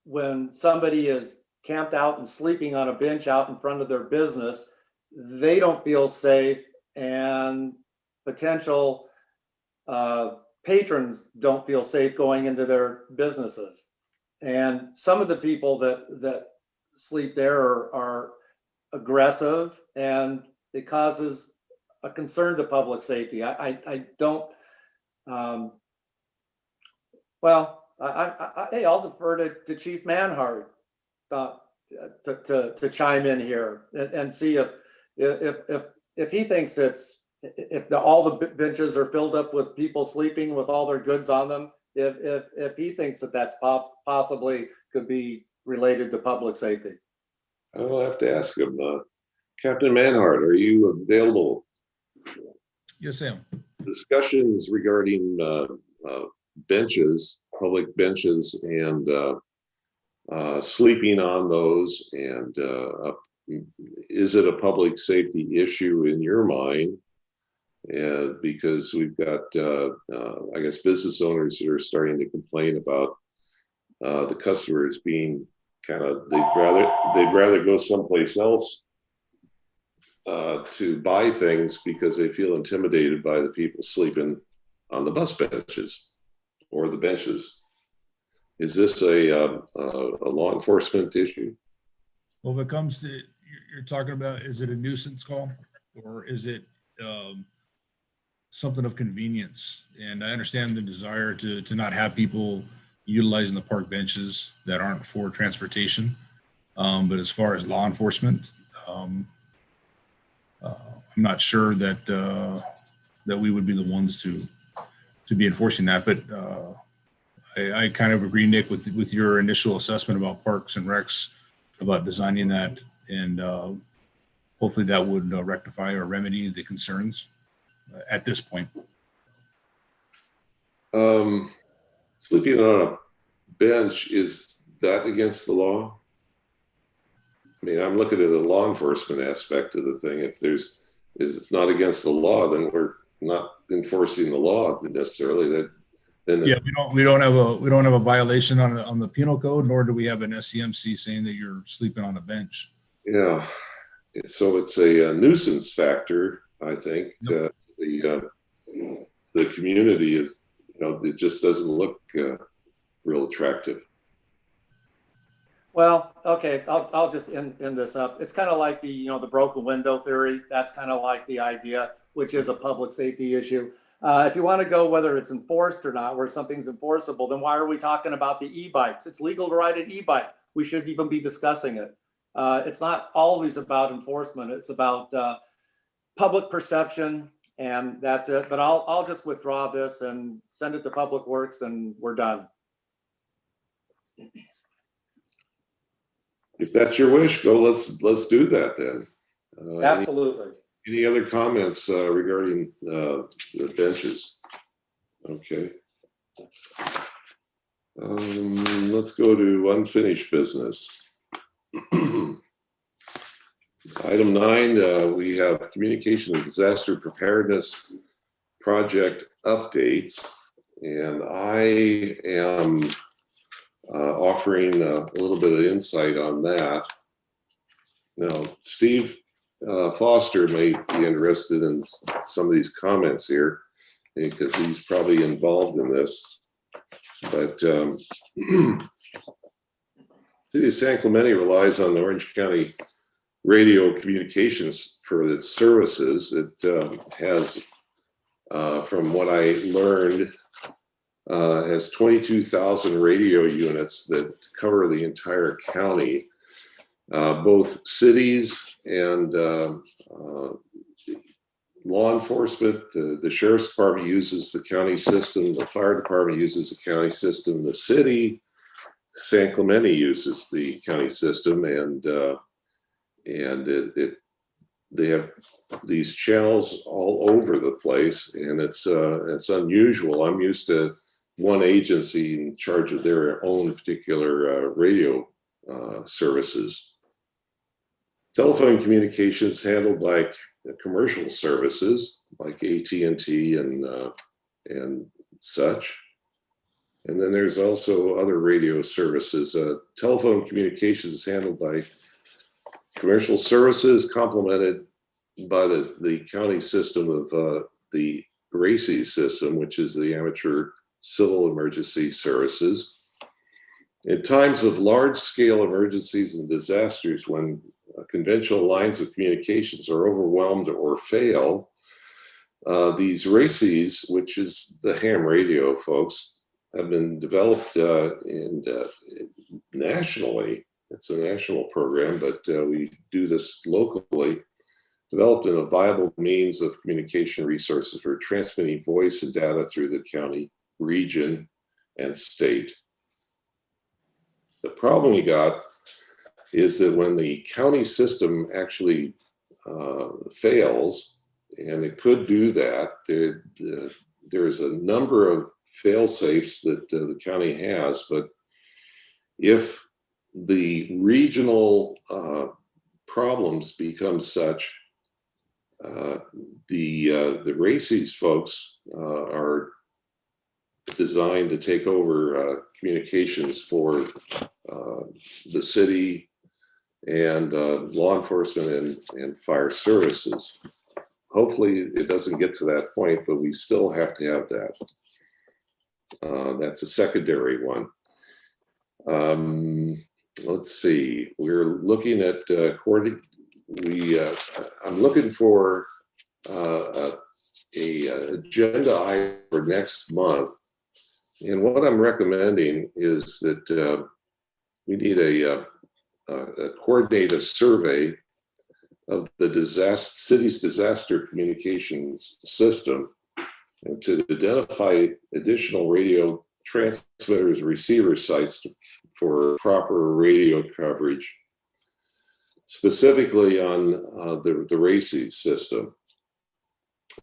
S1: when somebody is camped out and sleeping on a bench out in front of their business, they don't feel safe, and potential patrons don't feel safe going into their businesses. And some of the people that sleep there are aggressive, and it causes a concern to public safety. I don't, hey, I'll defer to Chief Manhart to chime in here and see if he thinks all the benches are filled up with people sleeping with all their goods on them, if he thinks that's possibly could be related to public safety.
S3: I'll have to ask him. Captain Manhart, are you available?
S9: Yes, I am.
S3: Discussions regarding benches, public benches, and sleeping on those, and is it a public safety issue in your mind? And because we've got, I guess, business owners that are starting to complain about the customers being kind of, they'd rather go someplace else to buy things because they feel intimidated by the people sleeping on the bus benches or the benches. Is this a law enforcement issue?
S9: Well, if it comes to, you're talking about, is it a nuisance call or is it something of convenience? And I understand the desire to not have people utilizing the park benches that aren't for transportation. But as far as law enforcement, I'm not sure that that we would be the ones to be enforcing that. But I kind of agree, Nick, with your initial assessment about parks and recs, about designing that, and hopefully that would rectify or remedy the concerns at this point.
S3: Sleeping on a bench, is that against the law? I mean, I'm looking at the law enforcement aspect of the thing. If it's not against the law, then we're not enforcing the law necessarily.
S9: Yeah, we don't have a violation on the penal code, nor do we have an SCMC saying that you're sleeping on a bench.
S3: Yeah, so it's a nuisance factor, I think.
S9: Yep.
S3: The community is, it just doesn't look real attractive.
S1: Well, okay, I'll just end this up. It's kind of like the broken window theory. That's kind of like the idea, which is a public safety issue. If you want to go whether it's enforced or not, where something's enforceable, then why are we talking about the e-bikes? It's legal to ride an e-bike. We shouldn't even be discussing it. it's not always about enforcement. It's about public perception, and that's it. But I'll just withdraw this and send it to Public Works, and we're done.
S3: If that's your wish, go. Let's do that then.
S1: Absolutely.
S3: Any other comments regarding the benches? Okay. Let's go to unfinished business. Item 9, we have communication and disaster preparedness project updates, and I am offering a little bit of insight on that. Now, Steve Foster may be interested in some of these comments here because he's probably involved in this. But City of San Clemente relies on the Orange County radio communications for its services. It has, from what I learned, has 22,000 radio units that cover the entire county. Both cities and law enforcement, the sheriff's department uses the county system, the fire department uses the county system, the city, San Clemente uses the county system, and they have these channels all over the place, and it's unusual. I'm used to one agency in charge of their own particular radio services. Telephone communications handled by commercial services like AT&T and such. And then there's also other radio services. Telephone communications handled by commercial services, complemented by the county system of the RACI system, which is the Amateur Civil Emergency Services. In times of large-scale emergencies and disasters, when conventional lines of communications are overwhelmed or fail, these RACIs, which is the ham radio, folks, have been developed nationally. It's a national program, but we do this locally, developed in a viable means of communication resources for transmitting voice and data through the county, region, and state. The problem we got is that when the county system actually fails, and it could do that, there's a number of fail-safes that the county has, but if the regional problems become such, the RACIs folks are designed to take over communications for the city and law enforcement and fire services. Hopefully it doesn't get to that point, but we still have to have that. That's a secondary one. Let's see, we're looking at I'm looking for a agenda item for next month. And what I'm recommending is that we need a coordinated survey of the city's disaster communications system, and to identify additional radio transmitters, receiver sites for proper radio coverage, specifically on the RACI system.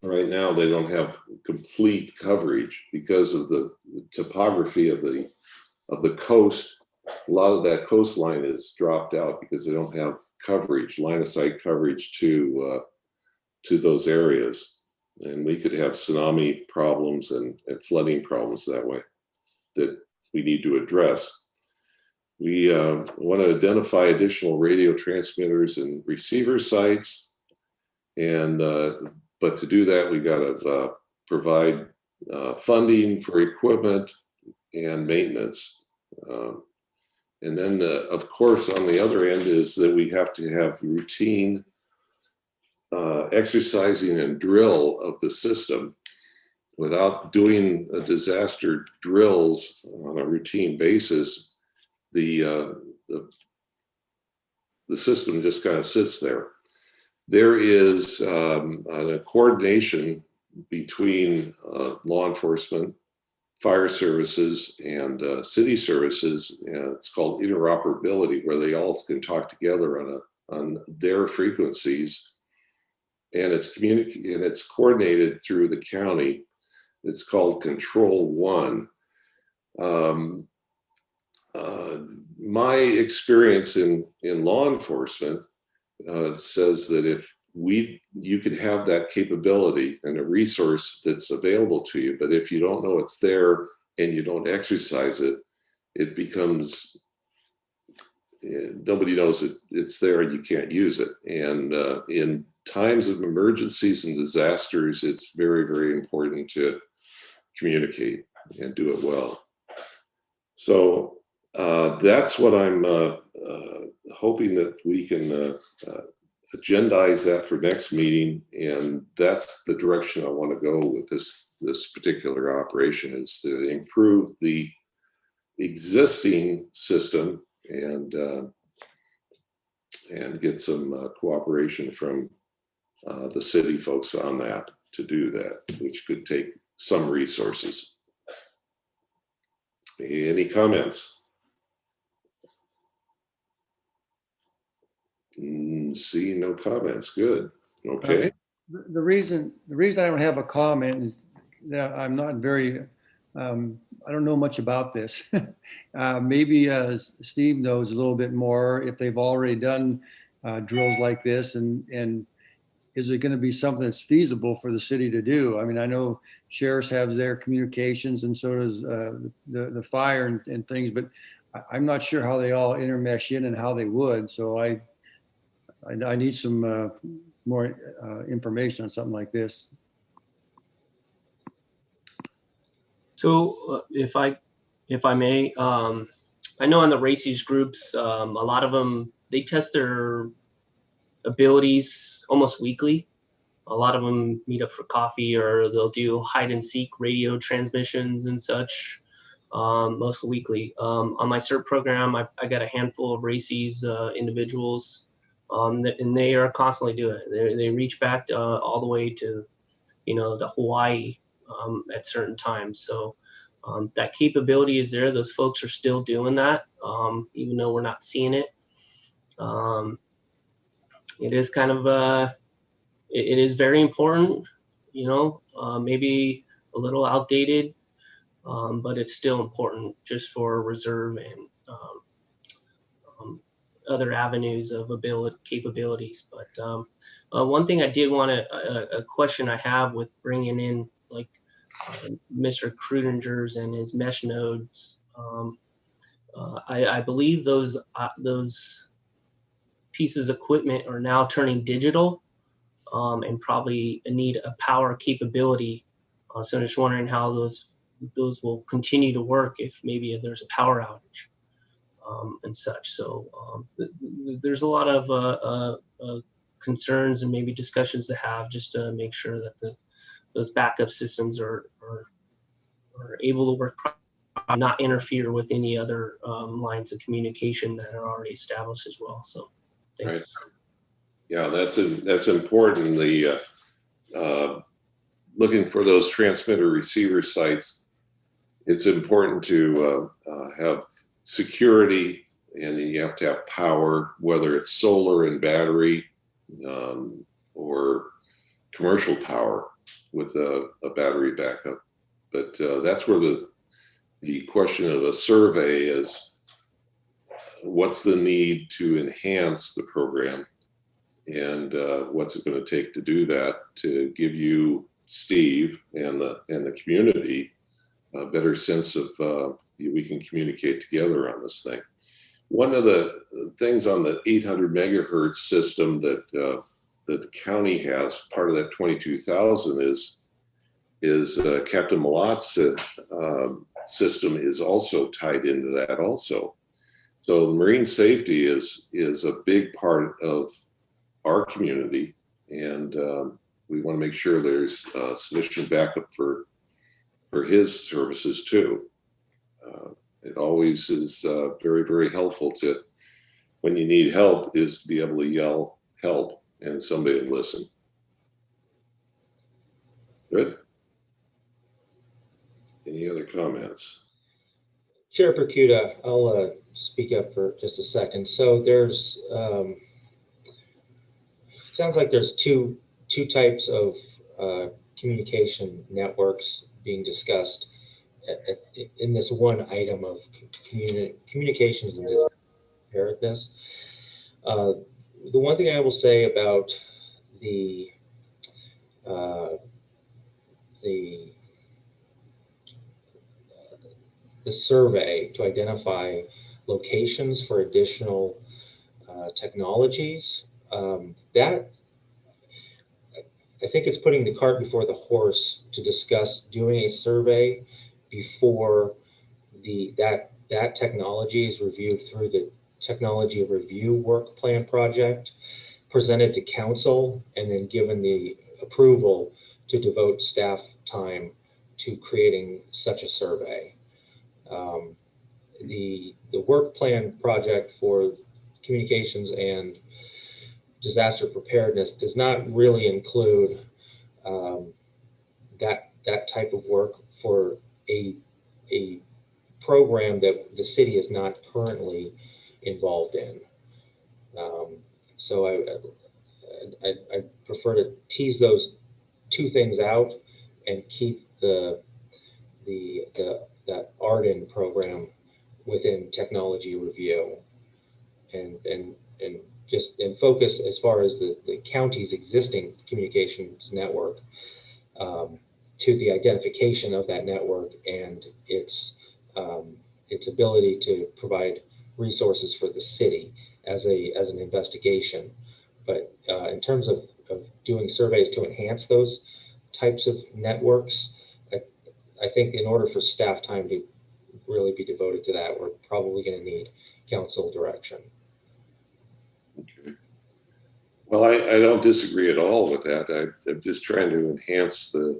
S3: Right now, they don't have complete coverage because of the topography of the coast. A lot of that coastline is dropped out because they don't have coverage, line of sight coverage to those areas. And we could have tsunami problems and flooding problems that way that we need to address. We want to identify additional radio transmitters and receiver sites. And but to do that, we got to provide funding for equipment and maintenance. And then, of course, on the other end is that we have to have routine exercising and drill of the system. Without doing disaster drills on a routine basis, the the system just kind of sits there. There is a coordination between law enforcement, fire services, and city services. And it's called interoperability, where they all can talk together on their frequencies, and it's coordinated through the county. It's called Control One. My experience in law enforcement says that if you could have that capability and a resource that's available to you, but if you don't know it's there and you don't exercise it, it becomes, nobody knows it's there and you can't use it. And in times of emergencies and disasters, it's very, very important to communicate and do it well. So that's what I'm hoping that we can agendize that for next meeting, and that's the direction I want to go with this particular operation, is to improve the existing system and get some cooperation from the city folks on that to do that, which could take some resources. Any comments? See, no comments. Good. Okay.
S6: The reason I don't have a comment is that I'm not very, I don't know much about this. Maybe Steve knows a little bit more, if they've already done drills like this, and is it going to be something that's feasible for the city to do? I mean, I know sheriffs have their communications, and so does the fire and things, but I'm not sure how they all intermesh in and how they would. So I need some more information on something like this.
S7: So if I may, I know on the RACES groups, a lot of them, they test their abilities almost weekly. A lot of them meet up for coffee, or they'll do hide and seek radio transmissions and such, most weekly. On my CERT program, I got a handful of RACES individuals, and they are constantly doing it. They reach back all the way to, the Hawaii at certain times. So that capability is there. Those folks are still doing that, even though we're not seeing it. It is kind of it is very important, maybe a little outdated, but it's still important just for reserve and other avenues of capabilities. But one thing I did want a question I have with bringing in like Mr. Krudinger's and his mesh nodes. I believe those pieces of equipment are now turning digital, and probably need a power capability. So I'm just wondering how those will continue to work if maybe there's a power outage and such. So there's a lot of concerns and maybe discussions to have, just to make sure that those backup systems are able to work, not interfere with any other lines of communication that are already established as well. So thanks.
S3: Right. Yeah, that's important. The looking for those transmitter receiver sites, it's important to have security, and then you have to have power, whether it's solar and battery, or commercial power with a battery backup. But that's where the question of a survey is: what's the need to enhance the program, and what's it going to take to do that, to give you, Steve, and the community a better sense of we can communicate together on this thing. One of the things on the 800 megahertz system that the county has, part of that 22,000, is Captain Malot's system is also tied into that also. So marine safety is a big part of our community, and we want to make sure there's sufficient backup for his services too. It always is very, very helpful to when you need help is to be able to yell help and somebody will listen. Good. Any other comments?
S4: Chair Percuda, I'll speak up for just a second. So there's, sounds like there's two types of communication networks being discussed in this one item of communications and preparedness. The one thing I will say about the survey to identify locations for additional technologies, that I think it's putting the cart before the horse to discuss doing a survey before that technology is reviewed through the technology review work plan project, presented to council, and then given the approval to devote staff time to creating such a survey. The work plan project for communications and disaster preparedness does not really include that type of work for a program that the city is not currently involved in. So I prefer to tease those two things out and keep that Arden program within technology review and focus as far as the county's existing communications network to the identification of that network and its ability to provide resources for the city as an investigation. But in terms of doing surveys to enhance those types of networks, I think in order for staff time to really be devoted to that, we're probably going to need council direction.
S3: Okay. Well, I don't disagree at all with that. I'm just trying to enhance the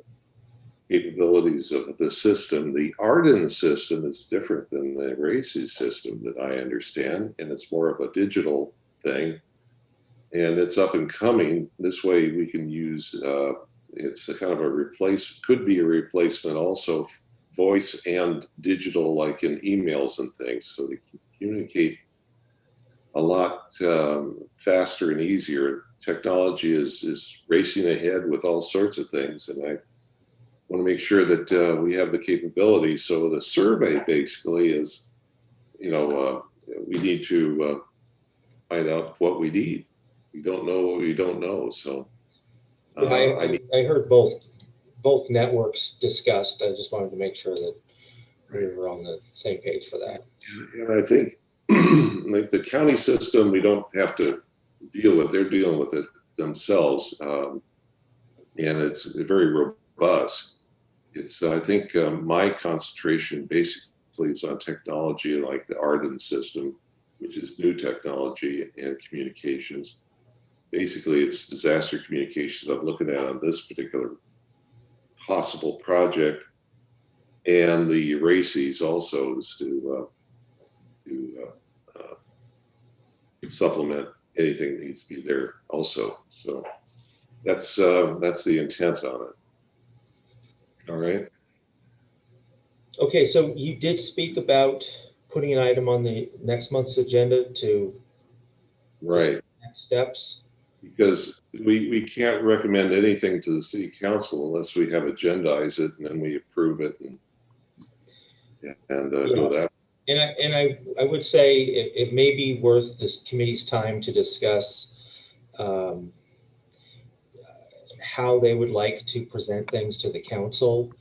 S3: capabilities of the system. The Arden system is different than the RACES system that I understand, and it's more of a digital thing, and it's up and coming. This way we can use, it's a kind of could be a replacement also, voice and digital, like in emails and things, so they can communicate a lot faster and easier. Technology is racing ahead with all sorts of things, and I want to make sure that we have the capability. So the survey basically is, we need to find out what we need. We don't know what we don't know. So
S4: I heard both networks discussed. I just wanted to make sure that we were on the same page for that.
S3: And I think like the county system, we don't have to deal with, they're dealing with it themselves. And it's very robust. It's, I think my concentration basically is on technology like the Arden system, which is new technology, and communications. Basically, it's disaster communications I'm looking at on this particular possible project. And the RACES also is to supplement anything that needs to be there also. So that's the intent on it. All right.
S4: Okay, so you did speak about putting an item on the next month's agenda to
S3: Right.
S4: Next steps.
S3: Because we can't recommend anything to the city council unless we have agendized it and then we approve it and go that.
S4: And I would say it may be worth this committee's time to discuss how they would like to present things to the council.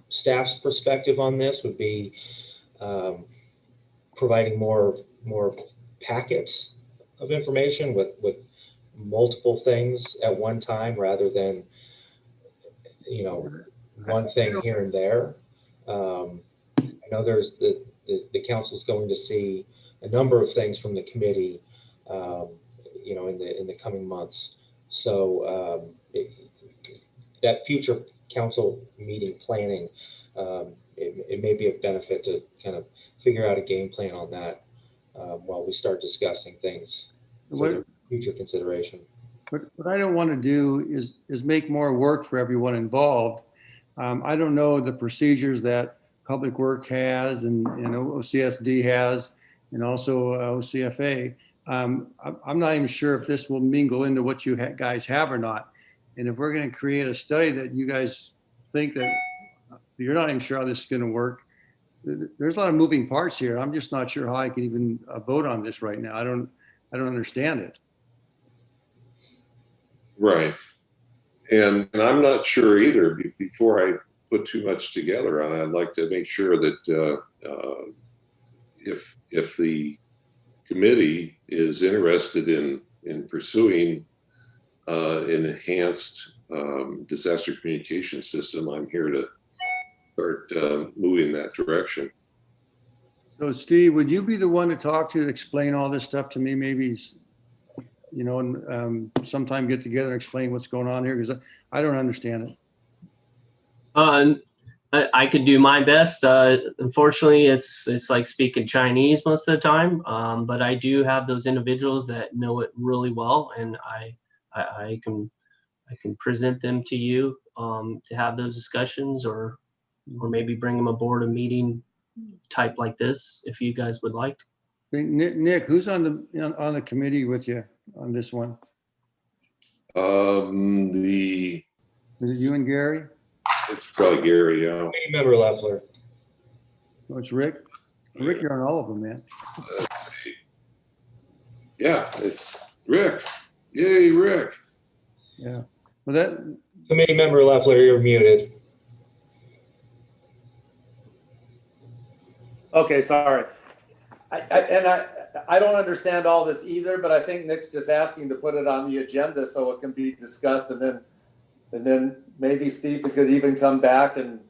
S4: Staff's perspective on this would be providing more packets of information with multiple things at one time rather than one thing here and there. I know there's the council's going to see a number of things from the committee in the coming months. So that future council meeting planning, it may be of benefit to kind of figure out a game plan on that while we start discussing things for
S6: What,
S4: their future consideration.
S6: what I don't want to do is make more work for everyone involved. I don't know the procedures that Public Work has and OCSD has, and also OCFA. I'm not even sure if this will mingle into what you guys have or not. And if we're going to create a study that you guys think that you're not even sure how this is going to work, there's a lot of moving parts here. I'm just not sure how I can even vote on this right now. I don't understand it. Right.
S3: And I'm not sure either. Before I put too much together on it, I'd like to make sure that if the committee is interested in pursuing an enhanced disaster communication system, I'm here to start moving that direction.
S6: So Steve, would you be the one to talk to explain all this stuff to me? Maybe, and sometime get together and explain what's going on here, because I don't understand it.
S7: I could do my best. Unfortunately, it's like speaking Chinese most of the time. But I do have those individuals that know it really well, and I can present them to you to have those discussions, or maybe bring them aboard a meeting type like this if you guys would like.
S6: Nick, who's on the committee with you on this one?
S3: Is
S6: Is it you and Gary?
S3: It's probably Gary, yeah.
S4: Committee member Leffler.
S6: Oh, it's Rick. Rick, you're on all of them, man.
S3: Let's see. Yeah, it's Rick. Yay, Rick.
S6: Yeah. Well, that.
S4: Committee member Leffler, you're muted.
S1: Okay, sorry. I don't understand all this either, but I think Nick's just asking to put it on the agenda so it can be discussed, and then maybe Steve could even come back and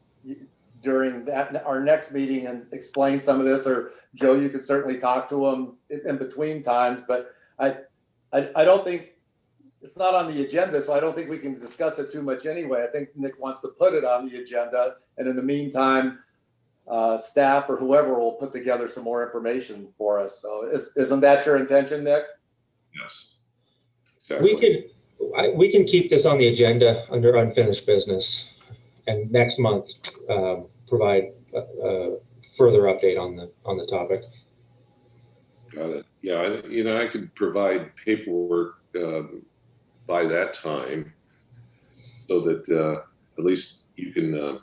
S1: during our next meeting and explain some of this, or Joe, you could certainly talk to him in between times. But I don't think it's not on the agenda, so I don't think we can discuss it too much anyway. I think Nick wants to put it on the agenda, and in the meantime, staff or whoever will put together some more information for us. So isn't that your intention, Nick?
S3: Yes, exactly.
S4: We can keep this on the agenda under unfinished business, and next month provide a further update on the topic.
S3: Got it. Yeah, I could provide paperwork by that time, so that at least you can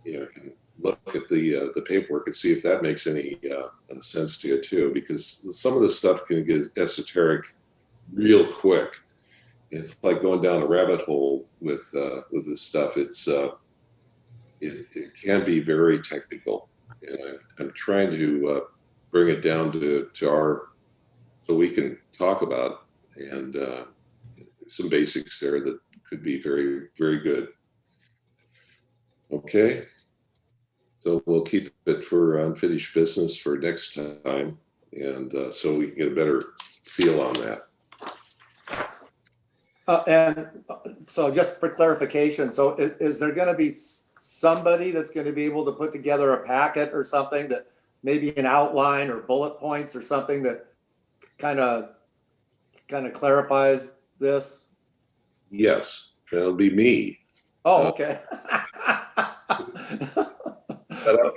S3: can look at the paperwork and see if that makes any sense to you too, because some of the stuff can get esoteric real quick. It's like going down a rabbit hole with this stuff. It can be very technical, and I'm trying to bring it down to so we can talk about, and some basics there that could be very, very good. Okay. So we'll keep it for unfinished business for next time, and so we can get a better feel on that.
S1: And so just for clarification, so is there going to be somebody that's going to be able to put together a packet or something, that maybe an outline or bullet points or something that kind of clarifies this?
S3: Yes, that'll be me.
S1: Oh, okay.
S3: But I'm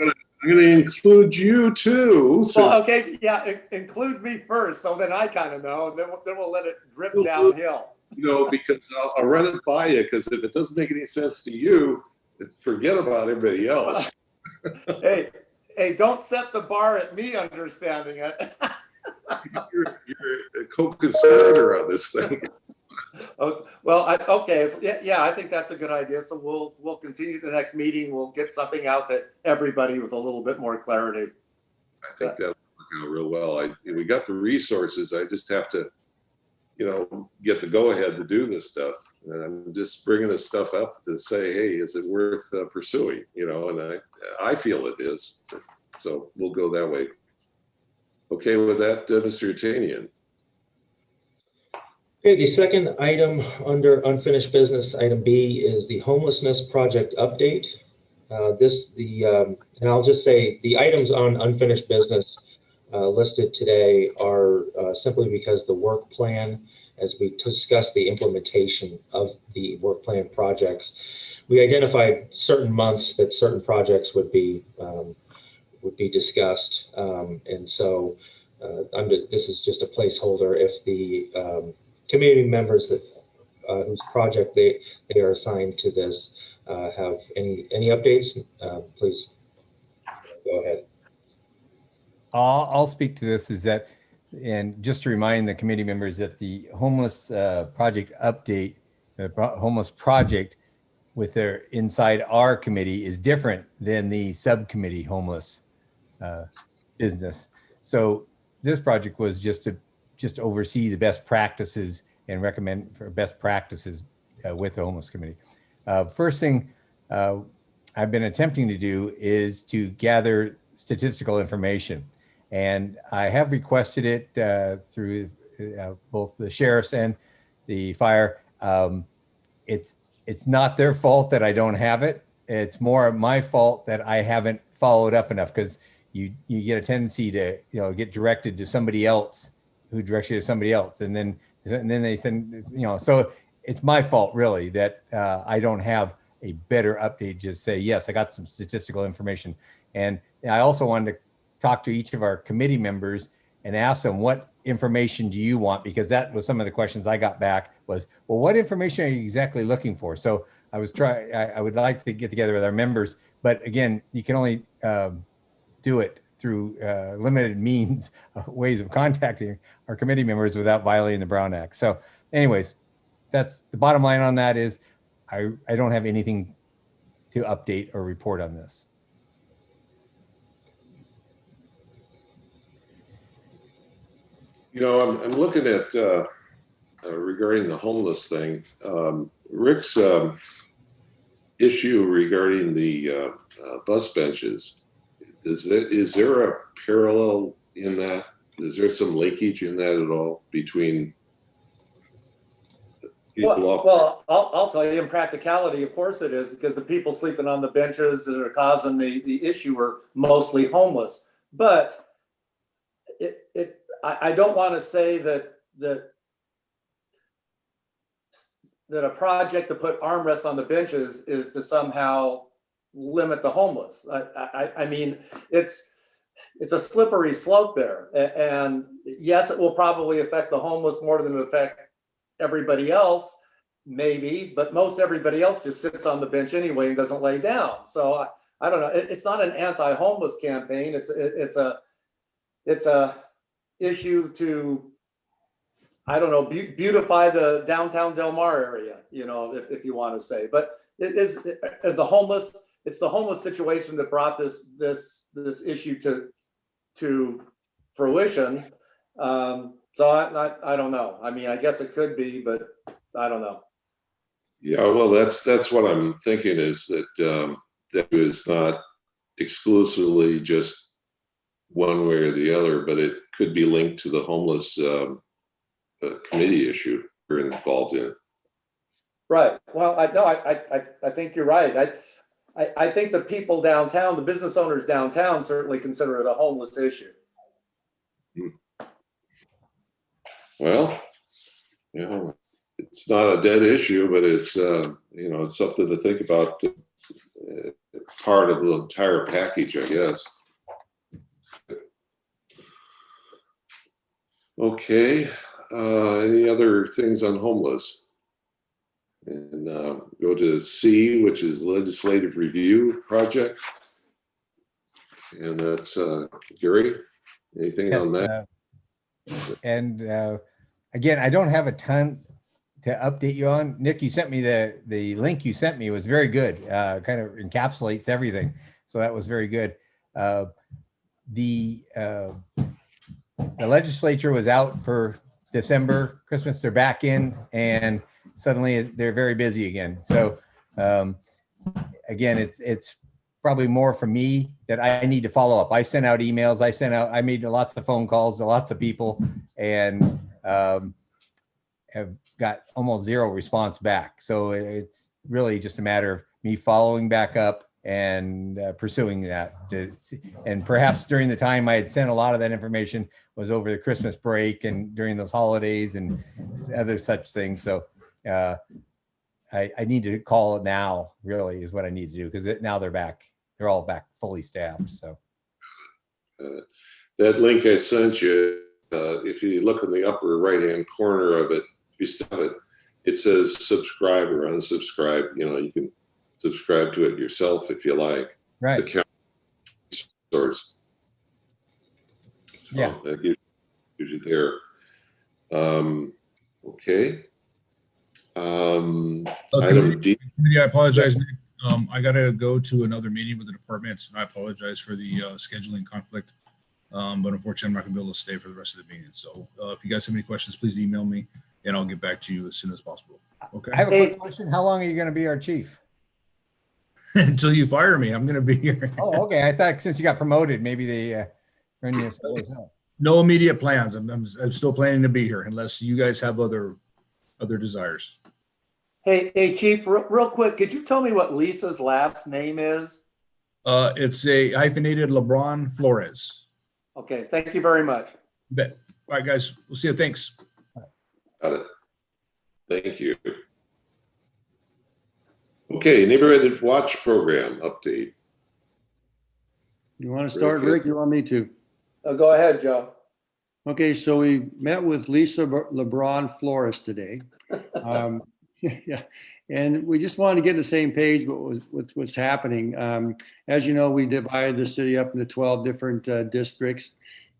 S3: going to include you too.
S1: Well, okay, yeah, include me first, so then I kind of know, and then we'll let it drip downhill.
S3: Because I'll run it by you, because if it doesn't make any sense to you, forget about everybody else.
S1: Hey, don't set the bar at me understanding it.
S3: You're a co-conspirator on this thing.
S1: Okay, well, okay, yeah, I think that's a good idea. So we'll continue the next meeting. We'll get something out to everybody with a little bit more clarity.
S3: I think that'll work out real well. We got the resources. I just have to, get the go-ahead to do this stuff. And I'm just bringing this stuff up to say, hey, is it worth pursuing? And I feel it is. So we'll go that way. Okay with that, Mr. Atanian?
S4: Okay, the second item under unfinished business, item B, is the homelessness project update. And I'll just say the items on unfinished business listed today are simply because the work plan, as we discussed the implementation of the work plan projects, we identified certain months that certain projects would be discussed. And so this is just a placeholder. If the community members that whose project they are assigned to this have any updates, please go ahead.
S2: I'll speak to this, is that, and just to remind the committee members that the homeless project update, the homeless project with their inside our committee is different than the subcommittee homeless business. So this project was just to oversee the best practices and recommend for best practices with the homeless committee. First thing I've been attempting to do is to gather statistical information. And I have requested it through both the sheriffs and the fire. It's not their fault that I don't have it. It's more my fault that I haven't followed up enough, because you get a tendency to get directed to somebody else who directs you to somebody else, and then they send so it's my fault really that I don't have a better update. Just say yes, I got some statistical information, and I also wanted to talk to each of our committee members and ask them, what information do you want? Because that was some of the questions I got back was, well, what information are you exactly looking for? So I would like to get together with our members, but again, you can only do it through limited means, ways of contacting our committee members without violating the Brown Act. So anyways, that's the bottom line on that. Is I don't have anything to update or report on this.
S3: I'm looking at regarding the homeless thing. Rick's issue regarding the bus benches. Is there a parallel in that? Is there some linkage in that at all between people?
S1: Well, I'll tell you, in practicality, of course it is, because the people sleeping on the benches that are causing the issue are mostly homeless. But I don't want to say that a project to put armrests on the benches is to somehow limit the homeless. I mean, it's a slippery slope there. And yes, it will probably affect the homeless more than it affect everybody else, maybe, but most everybody else just sits on the bench anyway and doesn't lay down. So I don't know. It's not an anti-homeless campaign. It's a issue to, I don't know, beautify the downtown Del Mar area, if you want to say. But it's the homeless situation that brought this issue to fruition. So I don't know. I mean, I guess it could be, but I don't know.
S3: Yeah, well, that's what I'm thinking, is that that is not exclusively just one way or the other, but it could be linked to the homeless committee issue we're involved in.
S1: Right. Well, I think you're right. I think the people downtown, the business owners downtown, certainly consider it a homeless issue.
S3: Well, it's not a dead issue, but it's it's something to think about. Part of the entire package, I guess. Okay. Any other things on homeless? And go to C, which is legislative review project. And that's Gary. Anything on that?
S2: And again, I don't have a ton to update you on. Nick, you sent me the link you sent me was very good. Kind of encapsulates everything. So that was very good. The legislature was out for December, Christmas. They're back in, and suddenly they're very busy again. So again, it's probably more for me that I need to follow up. I sent out emails. I made lots of phone calls to lots of people, and have got almost zero response back. So it's really just a matter of me following back up and pursuing that. And perhaps during the time I had sent a lot of that information was over the Christmas break and during those holidays and other such things. So I need to call it now, really, is what I need to do, because now they're back. They're all back fully staffed. So
S3: that link I sent you, if you look in the upper right-hand corner of it, if you stop it, it says subscribe or unsubscribe. You know, you can subscribe to it yourself if you like.
S2: right.
S3: It's a county source. So
S2: Yeah.
S3: that gives you there. Okay. Item D.
S9: Committee, I apologize, Nick. I gotta go to another meeting with the department, and I apologize for the scheduling conflict. But unfortunately, I'm not gonna be able to stay for the rest of the meeting. So if you guys have any questions, please email me and I'll get back to you as soon as possible. Okay.
S2: I have a quick question. How long are you going to be our chief?
S9: Until you fire me, I'm gonna be here.
S2: Oh, okay. I thought since you got promoted, maybe they run you someplace else.
S9: No immediate plans. I'm still planning to be here unless you guys have other desires.
S1: Hey, Chief, real quick, could you tell me what Lisa's last name is?
S9: It's a hyphenated LeBron Flores.
S1: Okay, thank you very much.
S9: You bet. All right, guys. We'll see you. Thanks.
S3: Got it. Thank you. Okay, Neighborhood Watch Program update.
S6: You want to start,
S3: Very good.
S6: Rick? You want me to?
S1: Go ahead, Joe.
S6: Okay, so we met with Lisa LeBron Flores today. Yeah, and we just wanted to get on the same page with what's happening. As you know, we divided the city up into 12 different districts,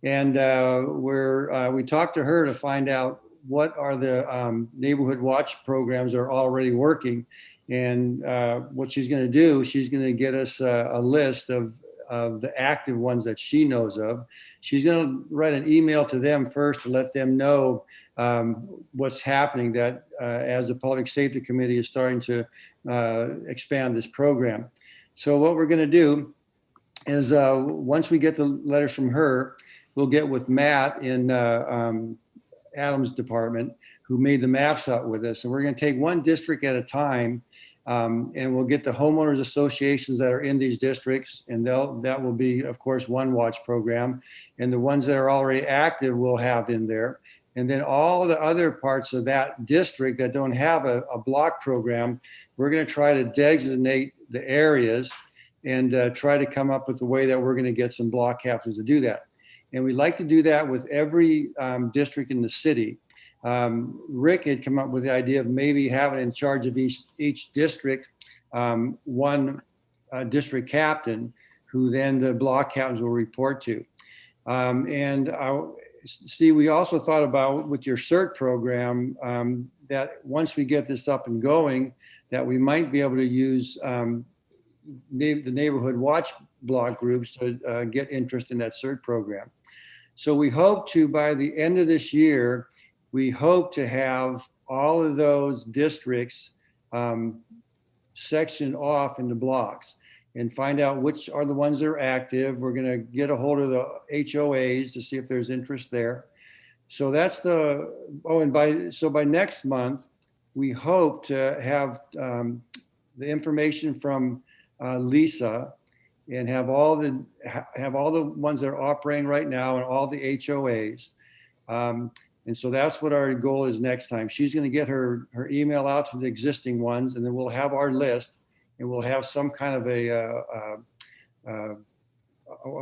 S6: and we talked to her to find out what are the neighborhood watch programs that are already working. And what she's going to do, she's going to get us a list of the active ones that she knows of. She's going to write an email to them first to let them know what's happening, that as the Public Safety Committee is starting to expand this program. So what we're going to do is once we get the letters from her, we'll get with Matt in Adam's department, who made the maps out with us. And we're going to take one district at a time, and we'll get the homeowners associations that are in these districts, and that will be, of course, one watch program. And the ones that are already active we'll have in there. And then all the other parts of that district that don't have a block program, we're going to try to designate the areas and try to come up with a way that we're going to get some block captains to do that. And we'd like to do that with every district in the city. Rick had come up with the idea of maybe having in charge of each district one district captain, who then the block captains will report to. Steve, we also thought about with your CERT program that once we get this up and going, that we might be able to use the neighborhood watch block groups to get interest in that CERT program. So we hope to, by the end of this year, we hope to have all of those districts sectioned off into blocks and find out which are the ones that are active. We're going to get a hold of the HOAs to see if there's interest there. So that's by next month, we hope to have the information from Lisa and have all the ones that are operating right now and all the HOAs. And so that's what our goal is next time. She's going to get her email out to the existing ones, and then we'll have our list, and we'll have some kind of a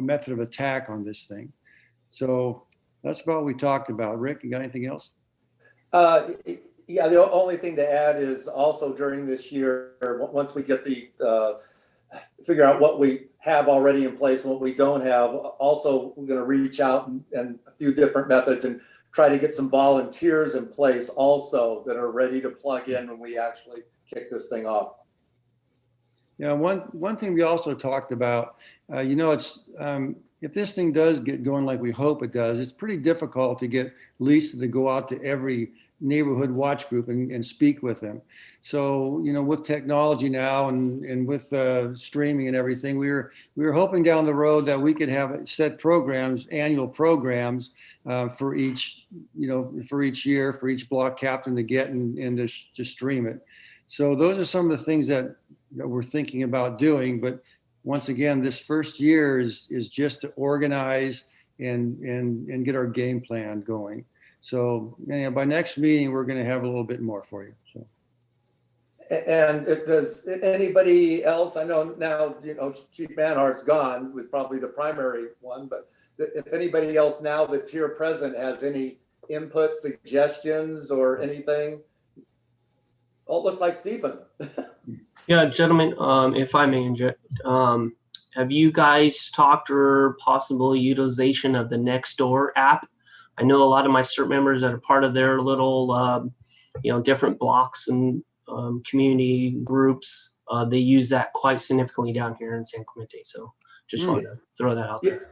S6: method of attack on this thing. So that's about what we talked about. Rick, you got anything else?
S1: Yeah, the only thing to add is also during this year, once we get figure out what we have already in place and what we don't have, also we're going to reach out and a few different methods and try to get some volunteers in place also that are ready to plug in when we actually kick this thing off.
S6: Yeah, one thing we also talked about, it's if this thing does get going like we hope it does, it's pretty difficult to get Lisa to go out to every neighborhood watch group and speak with them. So, with technology now and with streaming and everything, we were hoping down the road that we could have set programs, annual programs for each year, for each block captain to get and to stream it. So those are some of the things that that we're thinking about doing. But once again, this first year is just to organize and get our game plan going. So by next meeting, we're going to have a little bit more for you. So.
S1: And does anybody else, I know now, Chief Manhart's gone with probably the primary one, but if anybody else now that's here present has any input, suggestions, or anything? Oh, it looks like Stephen.
S7: Yeah, gentlemen, if I may inject, have you guys talked or possible utilization of the Nextdoor app? I know a lot of my CERT members that are part of their little, different blocks and community groups. They use that quite significantly down here in San Clemente. So just wanted to throw that out there.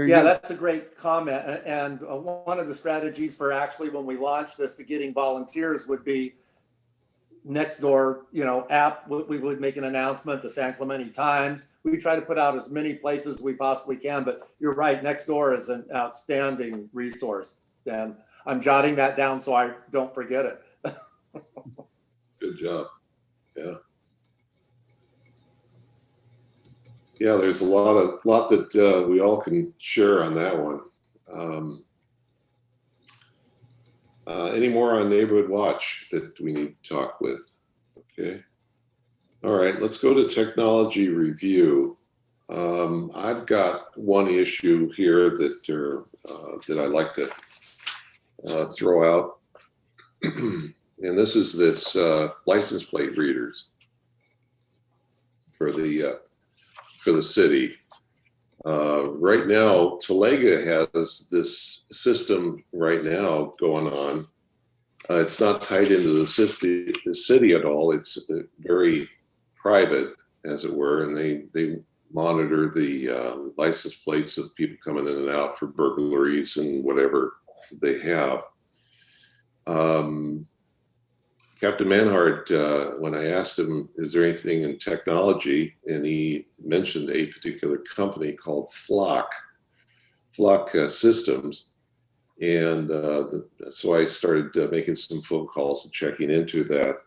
S1: Yeah, that's a great comment. And one of the strategies for actually when we launch this, the getting volunteers would be Nextdoor, app. We would make an announcement, the San Clemente Times. We try to put out as many places as we possibly can, but you're right, Nextdoor is an outstanding resource. And I'm jotting that down so I don't forget it.
S3: Good job. Yeah. Yeah, there's a lot that we all can share on that one. Any more on Neighborhood Watch that we need to talk with? Okay. All right, let's go to technology review. I've got one issue here that I'd like to throw out. And this is license plate readers for the city. Right now, Talega has this system right now going on. It's not tied into the city at all. It's very private, as it were, and they monitor the license plates of people coming in and out for burglaries and whatever they have. Captain Manhart, when I asked him, is there anything in technology? And he mentioned a particular company called Flock Systems. And so I started making some phone calls and checking into that.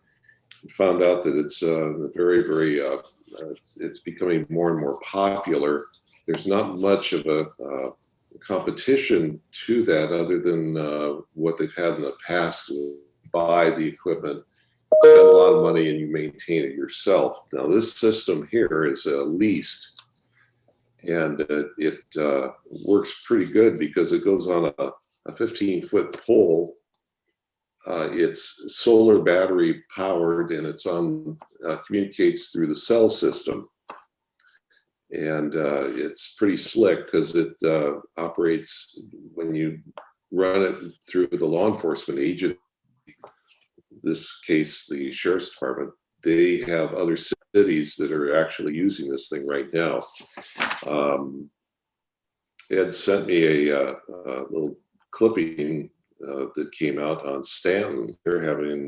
S3: Found out that it's it's becoming more and more popular. There's not much of a competition to that other than what they've had in the past. Buy the equipment, spend a lot of money, and you maintain it yourself. Now, this system here is leased, and it works pretty good because it goes on a 15-foot pole. It's solar battery powered, and it's communicates through the cell system. And it's pretty slick because it operates when you run it through the law enforcement agent. This case, the sheriff's department, they have other cities that are actually using this thing right now. Ed sent me a little clipping that came out on Stanton. They're having,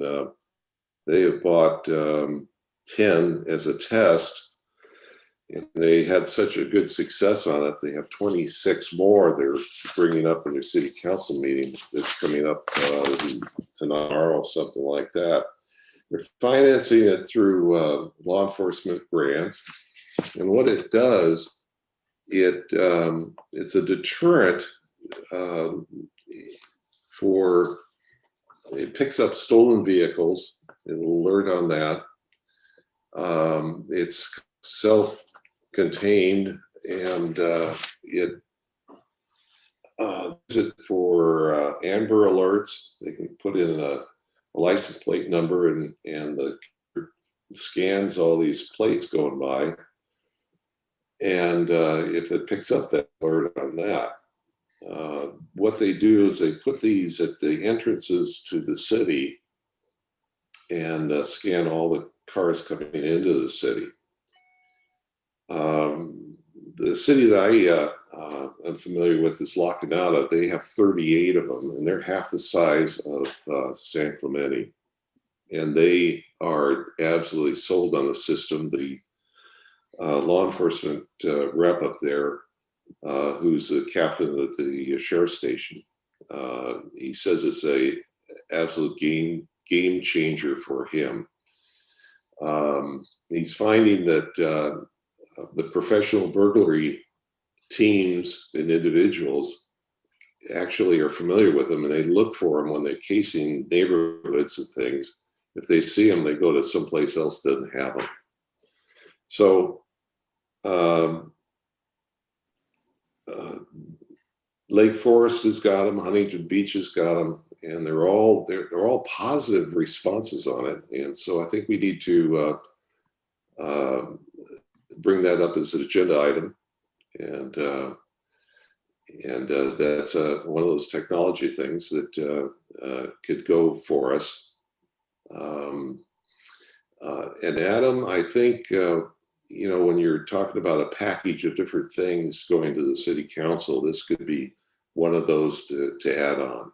S3: they have bought 10 as a test, and they had such a good success on it. They have 26 more they're bringing up in their city council meeting that's coming up tomorrow, something like that. They're financing it through law enforcement grants. And what it does, it's a deterrent it picks up stolen vehicles. It'll alert on that. It's self-contained, and it for Amber Alerts. They can put in a license plate number, and the scans all these plates going by. And if it picks up that alert on that, what they do is they put these at the entrances to the city and scan all the cars coming into the city. The city that I'm familiar with is La Canada. They have 38 of them, and they're half the size of San Clemente. And they are absolutely sold on the system. The law enforcement rep up there, who's the captain of the sheriff's station, he says it's a absolute game changer for him. He's finding that the professional burglary teams and individuals actually are familiar with them, and they look for them when they're casing neighborhoods and things. If they see them, they go to someplace else that doesn't have them. So Lake Forest has got them, Huntington Beach has got them, and they're all positive responses on it. And so I think we need to bring that up as an agenda item, and that's one of those technology things that could go for us. And Adam, I think you know, when you're talking about a package of different things going to the city council, this could be one of those to add on.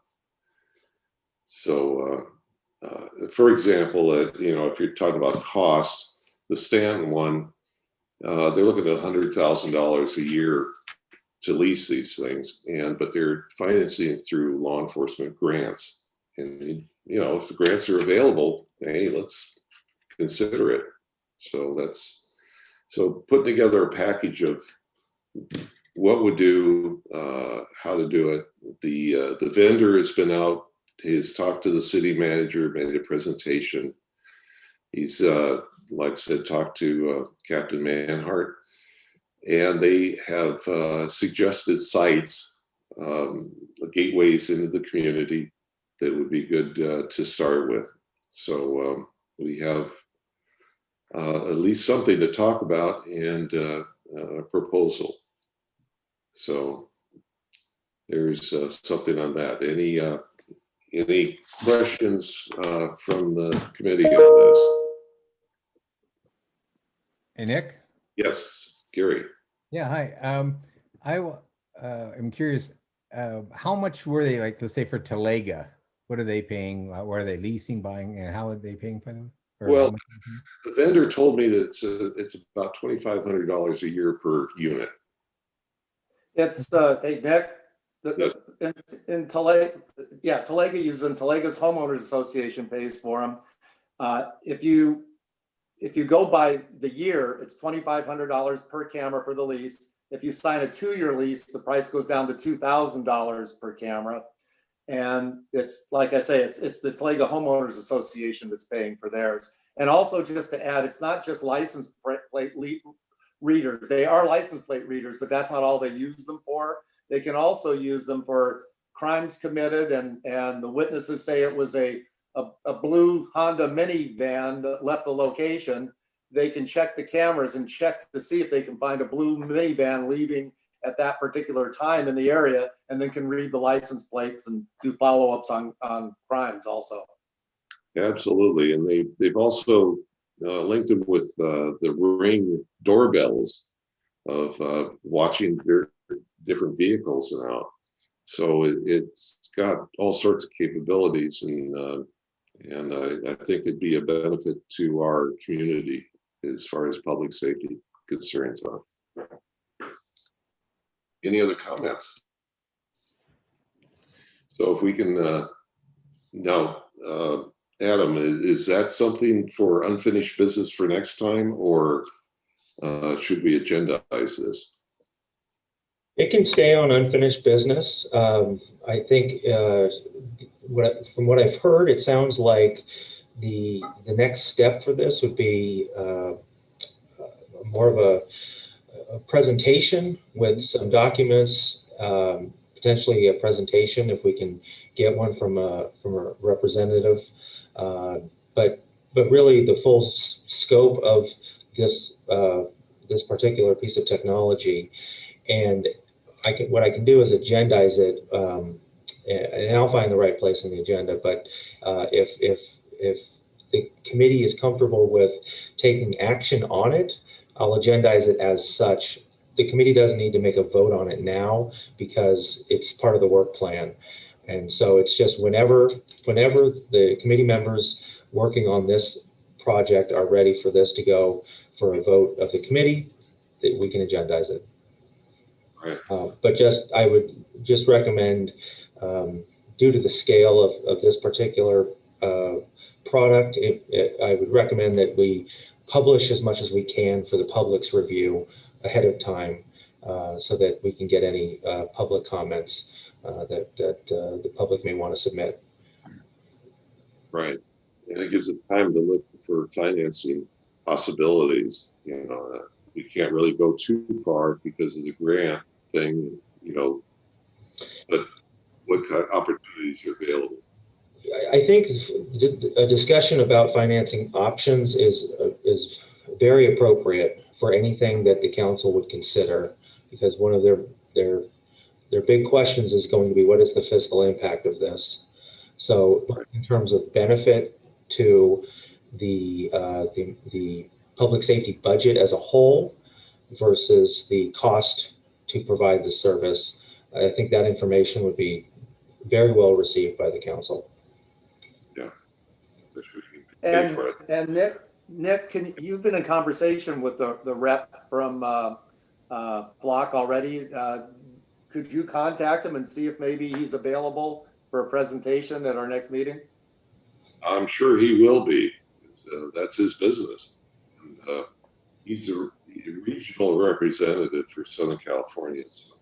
S3: So, for example, you know, if you're talking about costs, the Stanton one, they're looking at $100,000 a year to lease these things, but they're financing it through law enforcement grants. And you know, if the grants are available, hey, let's consider it. So putting together a package of what would do, how to do it. The vendor has been out, he's talked to the city manager, made a presentation. He's, like I said, talked to Captain Manhart, and they have suggested sites, gateways into the community that would be good to start with. So we have at least something to talk about, and a proposal. So there's something on that. Any questions from the committee on this?
S2: Hey, Nick?
S3: Yes, Gary.
S2: Yeah, hi. I'm curious, how much were they, like, let's say for Talega? What are they paying? What are they leasing, buying, and how are they paying for them?
S3: Well, the vendor told me that it's about $2,500 a year per unit.
S1: It's hey Nick,
S3: Yes.
S1: in Talega, yeah, Talega uses them. Talega's homeowners association pays for them. If you go by the year, it's $2,500 per camera for the lease. If you sign a 2-year lease, the price goes down to $2,000 per camera. And it's, like I say, it's the Talega Homeowners Association that's paying for theirs. And also, just to add, it's not just license plate readers. They are license plate readers, but that's not all they use them for. They can also use them for crimes committed, and the witnesses say it was a blue Honda minivan that left the location. They can check the cameras and check to see if they can find a blue minivan leaving at that particular time in the area, and then can read the license plates and do follow-ups on crimes also.
S3: Absolutely, and they've also linked them with the Ring doorbells of watching their different vehicles now. So it's got all sorts of capabilities, and I think it'd be a benefit to our community as far as public safety concerns are. Any other comments? So if we can now, Adam, is that something for unfinished business for next time, or should we agendize this?
S4: It can stay on unfinished business. I think from what I've heard, it sounds like the next step for this would be more of a presentation with some documents, potentially a presentation if we can get one from a representative. But really, the full scope of this this particular piece of technology, and what I can do is agendize it, and I'll find the right place in the agenda. But if the committee is comfortable with taking action on it, I'll agendize it as such. The committee doesn't need to make a vote on it now because it's part of the work plan. And so it's just whenever the committee members working on this project are ready for this to go for a vote of the committee, that we can agendize it.
S3: Right.
S4: But I would just recommend, due to the scale of this particular product, I would recommend that we publish as much as we can for the public's review ahead of time, so that we can get any public comments that the public may want to submit.
S3: Right. And it gives us time to look for financing possibilities. You know, we can't really go too far because of the grant thing, you know, but what kind of opportunities are available?
S4: I think a discussion about financing options is very appropriate for anything that the council would consider, because one of their big questions is going to be, what is the fiscal impact of this? So in terms of benefit to the public safety budget as a whole versus the cost to provide the service, I think that information would be very well received by the council.
S3: Yeah. Pay for it.
S1: And Nick, you've been in conversation with the rep from Flock already. Could you contact him and see if maybe he's available for a presentation at our next meeting?
S3: I'm sure he will be. That's his business. And, he's a regional representative for Southern California, so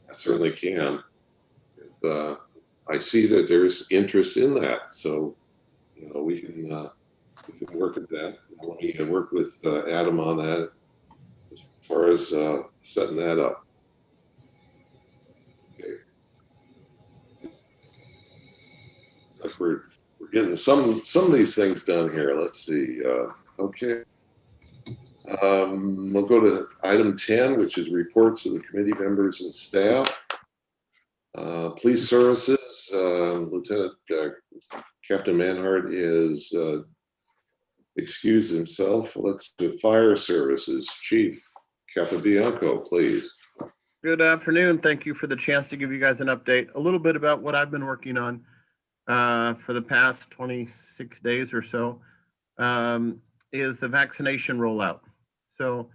S3: I certainly can. And, I see that there's interest in that, so you know we can work at that. We can work with Adam on that as far as setting that up. Okay. Like we're getting some of these things done here. Let's see. Okay. We'll go to item 10, which is reports of the committee members and staff. Police services, Lieutenant Captain Manhart is excused himself. Let's do fire services. Chief Captain Bianco, please.
S8: Good afternoon. Thank you for the chance to give you guys an update. A little bit about what I've been working on for the past 26 days or so is the vaccination rollout. So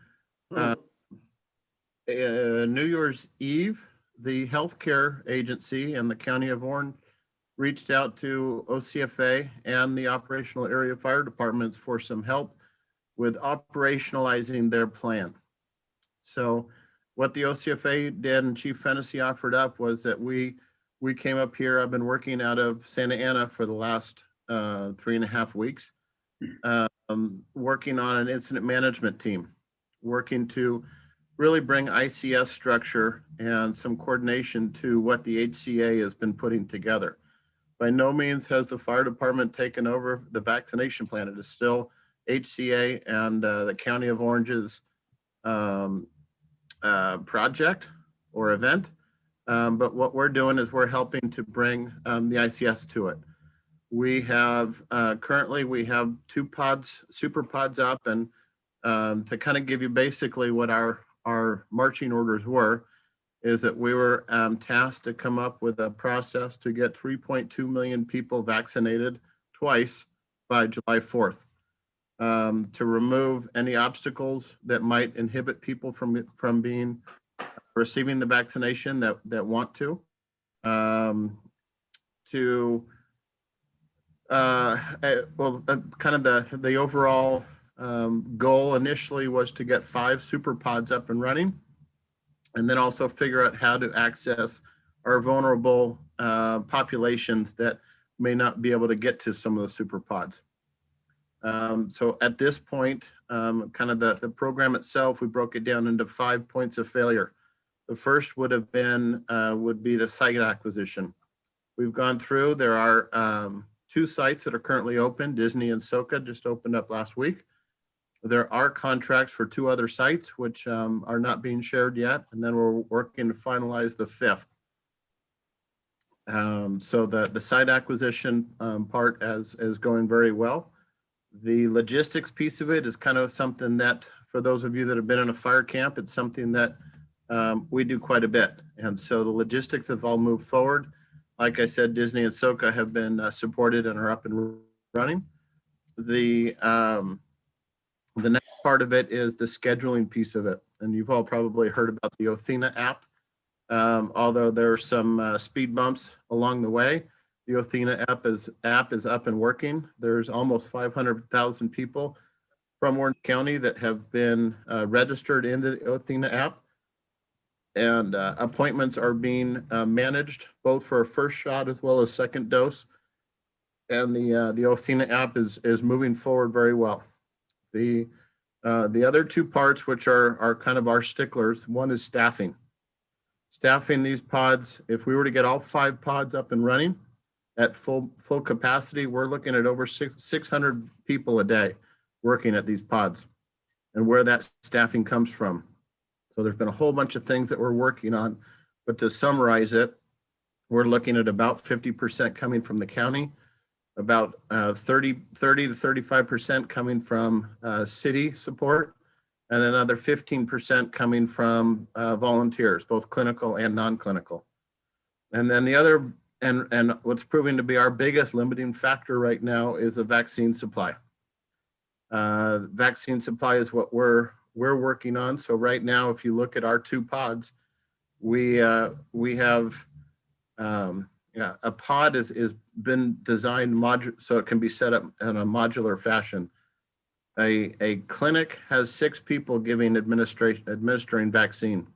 S8: New Year's Eve, the healthcare agency and the County of Orange reached out to OCFA and the operational area fire departments for some help with operationalizing their plan. So what the OCFA did and Chief Fennessy offered up was that we came up here. I've been working out of Santa Ana for the last 3.5 weeks, working on an incident management team, working to really bring ICS structure and some coordination to what the HCA has been putting together. By no means has the fire department taken over the vaccination plan. It is still HCA and the County of Orange's project or event. But what we're doing is we're helping to bring the ICS to it. We have currently we have 2 pods, super pods up, and to kind of give you basically what our marching orders were, is that we were tasked to come up with a process to get 3.2 million people vaccinated twice by July 4th, to remove any obstacles that might inhibit people from receiving the vaccination that want to kind of the overall goal initially was to get 5 super pods up and running, and then also figure out how to access our vulnerable populations that may not be able to get to some of the super pods. So at this point, kind of the program itself, we broke it down into 5 points of failure. The first would be the site acquisition. We've gone through, there are 2 sites that are currently open. Disney and Soka just opened up last week. There are contracts for 2 other sites, which are not being shared yet. And then we're working to finalize the 5th. So the site acquisition part is going very well. The logistics piece of it is kind of something that, for those of you that have been in a fire camp, it's something that we do quite a bit. And so the logistics have all moved forward. Like I said, Disney and Soka have been supported and are up and running. The next part of it is the scheduling piece of it. And you've all probably heard about the Athena app. Although there are some speed bumps along the way, The Athena app is up and working. There's almost 500,000 people from Orange County that have been registered into the Athena app. And appointments are being managed both for a first shot as well as second dose. And the Athena app is moving forward very well. The other two parts, which are kind of our sticklers, one is staffing. Staffing these pods, if we were to get all 5 pods up and running at full capacity, we're looking at over 600 people a day working at these pods, and where that staffing comes from. So there's been a whole bunch of things that we're working on, but to summarize it, we're looking at about 50% coming from the county, about 30 to 35% coming from city support, and then another 15% coming from volunteers, both clinical and non-clinical. And then the other, and what's proving to be our biggest limiting factor right now is the vaccine supply. Vaccine supply is what we're working on. So right now, if you look at our 2 pods, we have a pod is been designed so it can be set up in a modular fashion. A clinic has 6 people administering vaccine.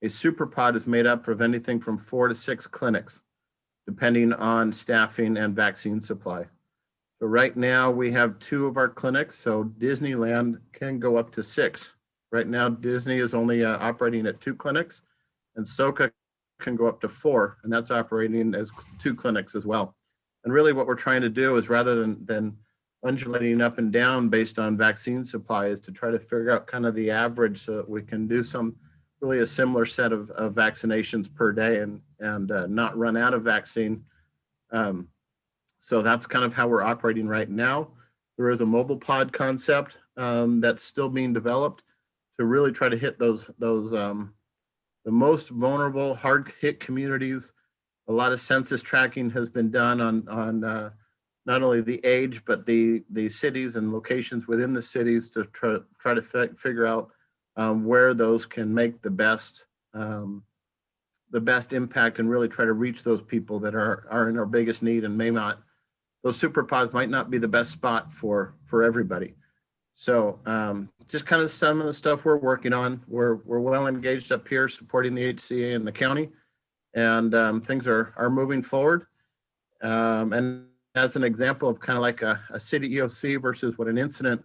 S8: A super pod is made up of anything from 4 to 6 clinics, depending on staffing and vaccine supply. So right now we have 2 of our clinics. So Disneyland can go up to 6. Right now, Disney is only operating at 2 clinics, and SoCa can go up to 4, and that's operating as 2 clinics as well. And really what we're trying to do is, rather than undulating up and down based on vaccine supply, is to try to figure out kind of the average so that we can do really a similar set of vaccinations per day and not run out of vaccine. So that's kind of how we're operating right now. There is a mobile pod concept that's still being developed to really try to hit the most vulnerable, hard hit communities. A lot of census tracking has been done on not only the age, but the cities and locations within the cities to try to figure out where those can make the best impact and really try to reach those people that are in our biggest need and may not. Those super pods might not be the best spot for everybody. So just kind of some of the stuff we're working on. We're well engaged up here supporting the HCA and the county, and things are moving forward. And as an example of kind of like a city EOC versus what an incident,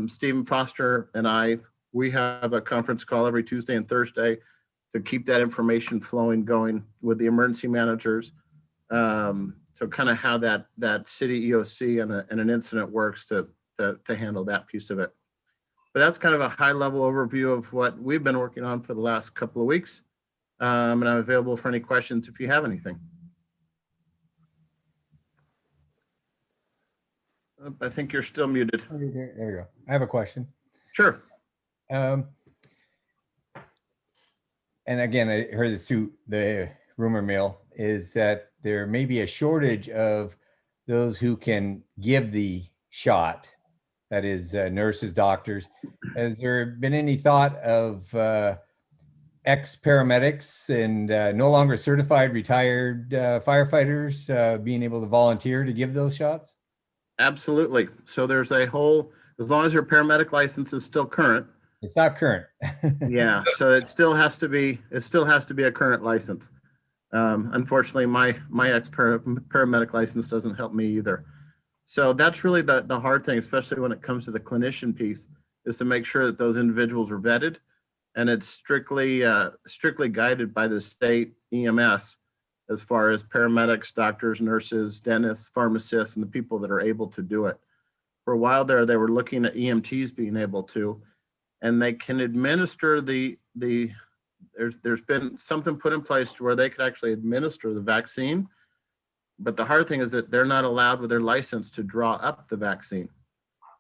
S8: Stephen Foster and we have a conference call every Tuesday and Thursday to keep that information going with the emergency managers. So kind of how that city EOC and an incident works to handle that piece of it. But that's kind of a high level overview of what we've been working on for the last couple of weeks. And I'm available for any questions if you have anything. I think you're still muted.
S2: There we go. I have a question.
S8: Sure.
S2: And again, I heard the rumor mill is that there may be a shortage of those who can give the shot, that is nurses, doctors. Has there been any thought of ex-paramedics and no longer certified retired firefighters being able to volunteer to give those shots? Absolutely.
S8: So there's a whole, as long as your paramedic license is still current.
S2: It's not current.
S8: Yeah, so it still has to be a current license. Unfortunately, my ex-paramedic license doesn't help me either. So that's really the hard thing, especially when it comes to the clinician piece, is to make sure that those individuals are vetted, and it's strictly guided by the state EMS as far as paramedics, doctors, nurses, dentists, pharmacists, and the people that are able to do it. For a while there, they were looking at EMTs being able to, and they can administer there's been something put in place to where they could actually administer the vaccine. But the hard thing is that they're not allowed with their license to draw up the vaccine.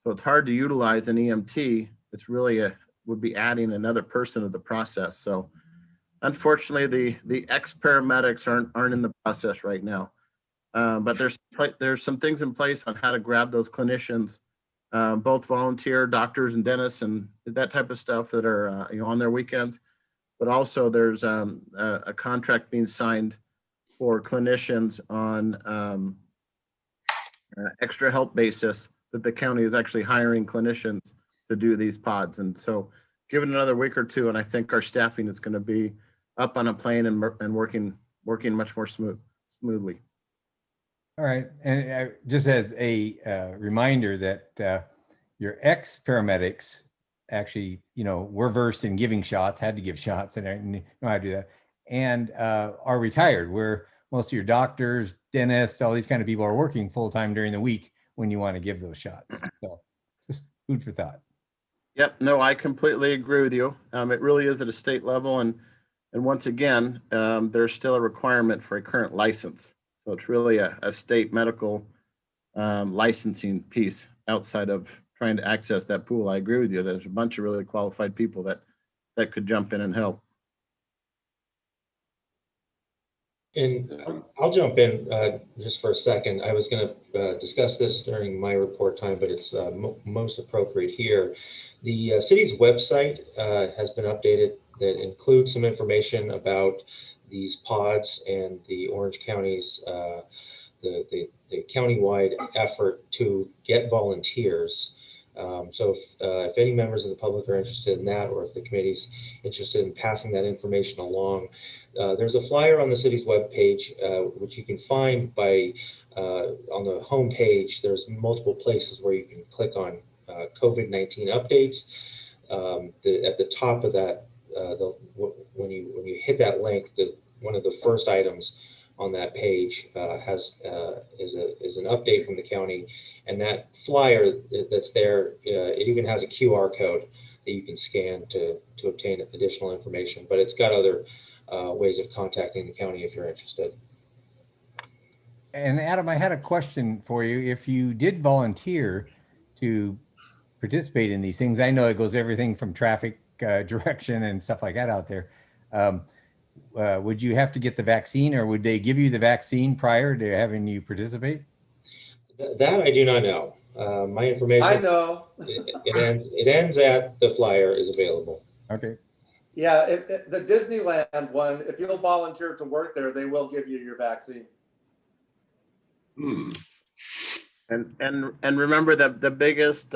S8: So it's hard to utilize an EMT. It's really would be adding another person to the process. So unfortunately, the ex-paramedics aren't in the process right now. But there's some things in place on how to grab those clinicians, both volunteer doctors and dentists and that type of stuff that are on their weekends. But also there's a contract being signed for clinicians on extra help basis, that the county is actually hiring clinicians to do these pods. And so give it another week or two, and I think our staffing is going to be up on a plane and working much more smoothly.
S2: All right. And just as a reminder that your ex-paramedics actually, were versed in giving shots, had to give shots, and I know how to do that, and are retired, where most of your doctors, dentists, all these kind of people are working full-time during the week when you want to give those shots. So just food for thought.
S8: Yep, no, I completely agree with you. It really is at a state level, and once again, there's still a requirement for a current license. So it's really a state medical licensing piece outside of trying to access that pool. I agree with you. There's a bunch of really qualified people that could jump in and help.
S4: And I'll jump in just for a second. I was going to discuss this during my report time, but it's most appropriate here. The city's website has been updated that includes some information about these pods and the Orange County's the countywide effort to get volunteers. So if any members of the public are interested in that, or if the committee's interested in passing that information along, there's a flyer on the city's webpage, which you can find by on the home page. There's multiple places where you can click on COVID-19 updates. At the top of that, when you hit that link, one of the first items on that page is an update from the county, and that flyer that's there, it even has a QR code that you can scan to obtain additional information. But it's got other ways of contacting the county if you're interested.
S2: And Adam, I had a question for you. If you did volunteer to participate in these things, I know it goes everything from traffic direction and stuff like that out there. Would you have to get the vaccine, or would they give you the vaccine prior to having you participate?
S4: That I do not know. My information.
S1: I know.
S4: It ends at the flyer is available.
S2: Okay.
S1: Yeah, the Disneyland one, if you'll volunteer to work there, they will give you your vaccine.
S8: And remember that the biggest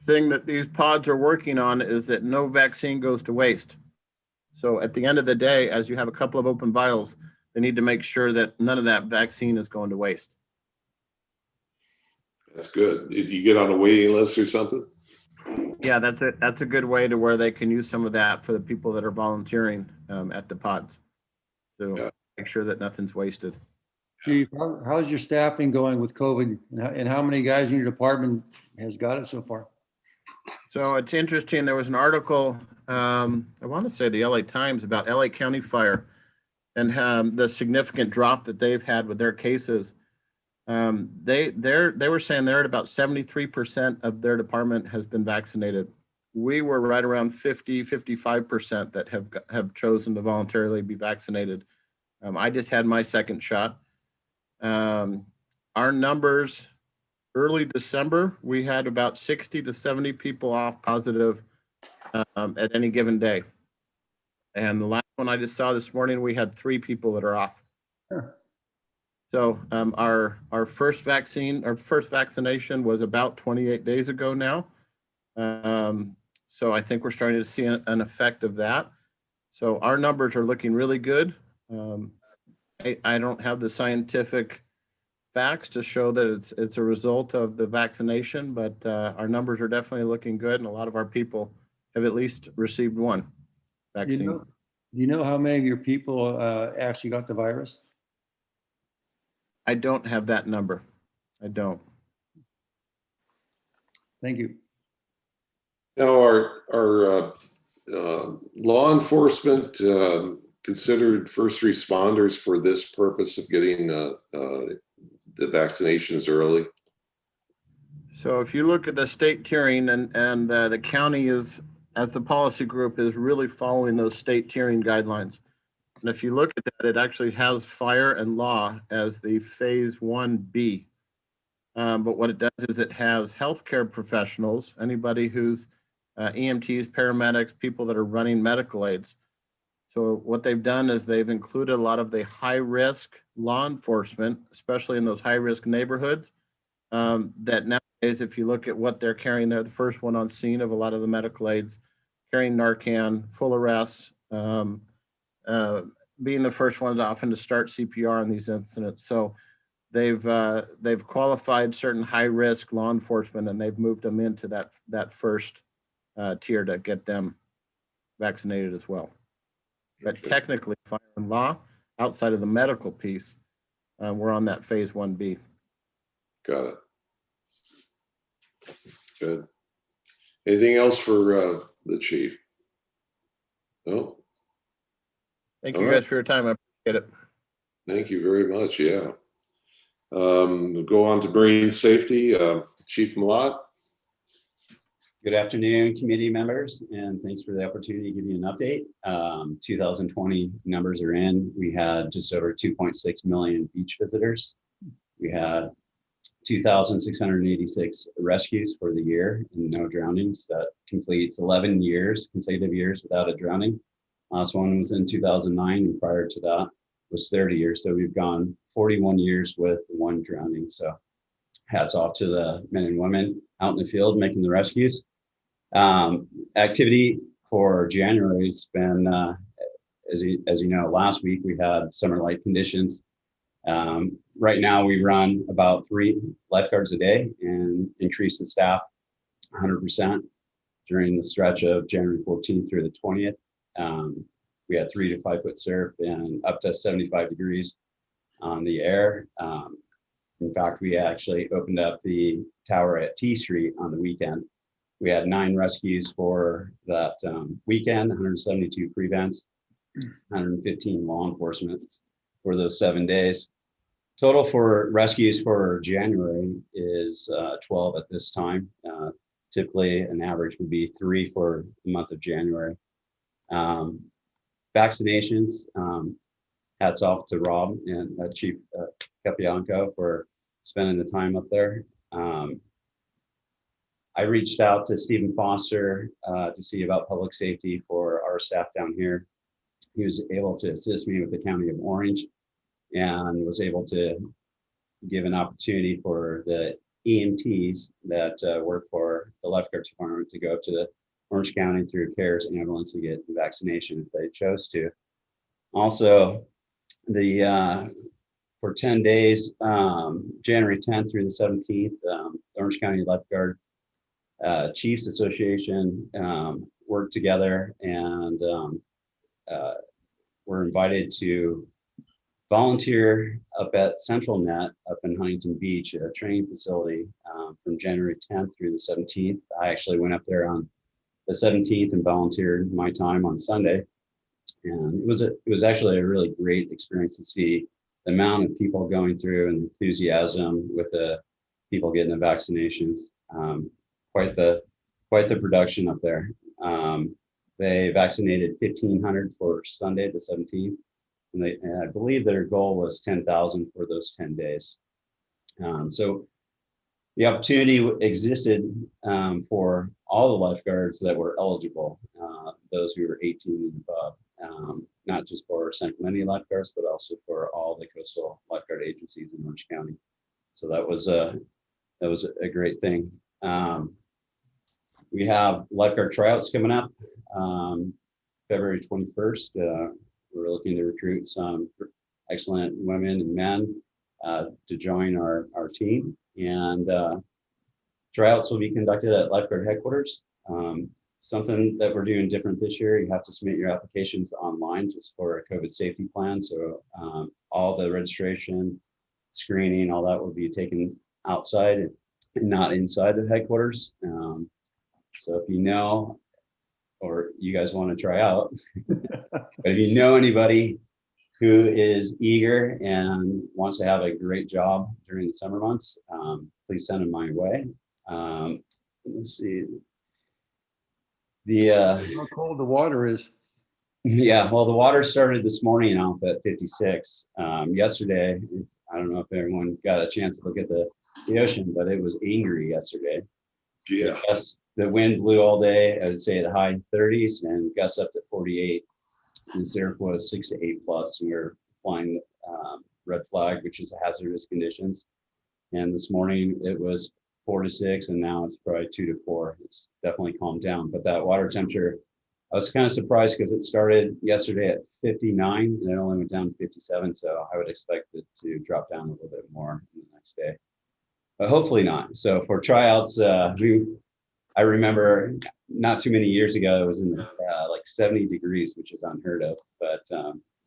S8: thing that these pods are working on is that no vaccine goes to waste. So at the end of the day, as you have a couple of open vials, they need to make sure that none of that vaccine is going to waste.
S3: That's good. If you get on a waiting list or something.
S8: Yeah, that's it. That's a good way to where they can use some of that for the people that are volunteering at the pods. So make sure that nothing's wasted.
S6: Chief, how's your staffing going with COVID, and how many guys in your department has got it so far?
S8: So it's interesting. There was an article, I want to say the LA Times, about LA County Fire and the significant drop that they've had with their cases. They were saying they're at about 73% of their department has been vaccinated. We were right around 55% that have chosen to voluntarily be vaccinated. I just had my second shot. Our numbers, early December, we had about 60 to 70 people off positive at any given day. And the last one I just saw this morning, we had 3 people that are off.
S6: Sure.
S8: So our first vaccination was about 28 days ago now. So I think we're starting to see an effect of that. So our numbers are looking really good. I don't have the scientific facts to show that it's a result of the vaccination, but our numbers are definitely looking good, and a lot of our people have at least received one vaccine.
S6: Do you know how many of your people actually got the virus?
S8: I don't have that number. I don't.
S6: Thank you.
S3: Now, are law enforcement considered first responders for this purpose of getting the vaccinations early?
S8: So if you look at the state tiering and the county is, as the policy group, is really following those state tiering guidelines. And if you look at that, it actually has fire and law as the phase 1B. But what it does is it has healthcare professionals, anybody who's EMTs, paramedics, people that are running medical aids. So what they've done is they've included a lot of the high-risk law enforcement, especially in those high-risk neighborhoods, that nowadays, if you look at what they're carrying, they're the first one on scene of a lot of the medical aids, carrying Narcan, full arrests, being the first ones often to start CPR in these incidents. So they've qualified certain high-risk law enforcement, and they've moved them into that first tier to get them vaccinated as well. But technically, fire and law, outside of the medical piece, we're on that phase 1B.
S3: Got it. Good. Anything else for the chief? No?
S8: Thank
S3: All
S8: you
S3: right.
S8: guys for your time. I appreciate it.
S3: Thank you very much. Yeah. We'll go on to marine safety. Chief Malat.
S10: Good afternoon, committee members, and thanks for the opportunity to give you an update. 2020 numbers are in. We had just over 2.6 million beach visitors. We had 2,686 rescues for the year and no drownings. That completes 11 years, consecutive years without a drowning. Last one was in 2009, and prior to that was 30 years. So we've gone 41 years with one drowning. So hats off to the men and women out in the field making the rescues. Activity for January has been, as you know, last week we had summer light conditions. Right now we run about 3 lifeguards a day and increase the staff 100% during the stretch of January 14th through the 20th. We had 3 to 5 foot surf and up to 75 degrees on the air. In fact, we actually opened up the tower at T Street on the weekend. We had 9 rescues for that weekend, 172 prevents, 115 law enforcement for those 7 days. Total for rescues for January is 12 at this time. Typically, an average would be 3 for the month of January. Vaccinations, hats off to Rob and Chief Capianco for spending the time up there. I reached out to Stephen Foster to see about public safety for our staff down here. He was able to assist me with the County of Orange and was able to give an opportunity for the EMTs that work for the lifeguards department to go up to the Orange County through CARES ambulance to get the vaccination if they chose to. Also, for 10 days, January 10th through the 17th, Orange County Lifeguard Chiefs Association worked together and were invited to volunteer up at Central Net up in Huntington Beach, a training facility from January 10th through the 17th. I actually went up there on the 17th and volunteered my time on Sunday. And it was actually a really great experience to see the amount of people going through and enthusiasm with the people getting the vaccinations. Quite the production up there. They vaccinated 1,500 for Sunday the 17th, and I believe their goal was 10,000 for those 10 days. So the opportunity existed for all the lifeguards that were eligible, those who were 18 and above, not just for San Clemente lifeguards, but also for all the coastal lifeguard agencies in Orange County. So that was a great thing. We have lifeguard tryouts coming up February 21st. We're looking to recruit some excellent women and men to join our team. And tryouts will be conducted at lifeguard headquarters. Something that we're doing different this year, you have to submit your applications online just for a COVID safety plan. So all the registration, screening, all that will be taken outside and not inside the headquarters. So if you know, or you guys want to try out, but if you know anybody who is eager and wants to have a great job during the summer months, please send them my way. Let's see.
S6: How cold the water is.
S10: Yeah, well, the water started this morning off at 56. Yesterday, I don't know if everyone got a chance to look at the ocean, but it was angry yesterday.
S3: Yeah.
S10: The wind blew all day, I would say the high 30s and gusts up to 48. and Sarah was 6 to 8 plus, and we were flying red flag, which is hazardous conditions. And this morning it was 4 to 6, and now it's probably 2 to 4. It's definitely calmed down, but that water temperature, I was kind of surprised because it started yesterday at 59 and it only went down to 57. So I would expect it to drop down a little bit more the next day, but hopefully not. So for tryouts, I remember not too many years ago, it was in like 70 degrees, which is unheard of, but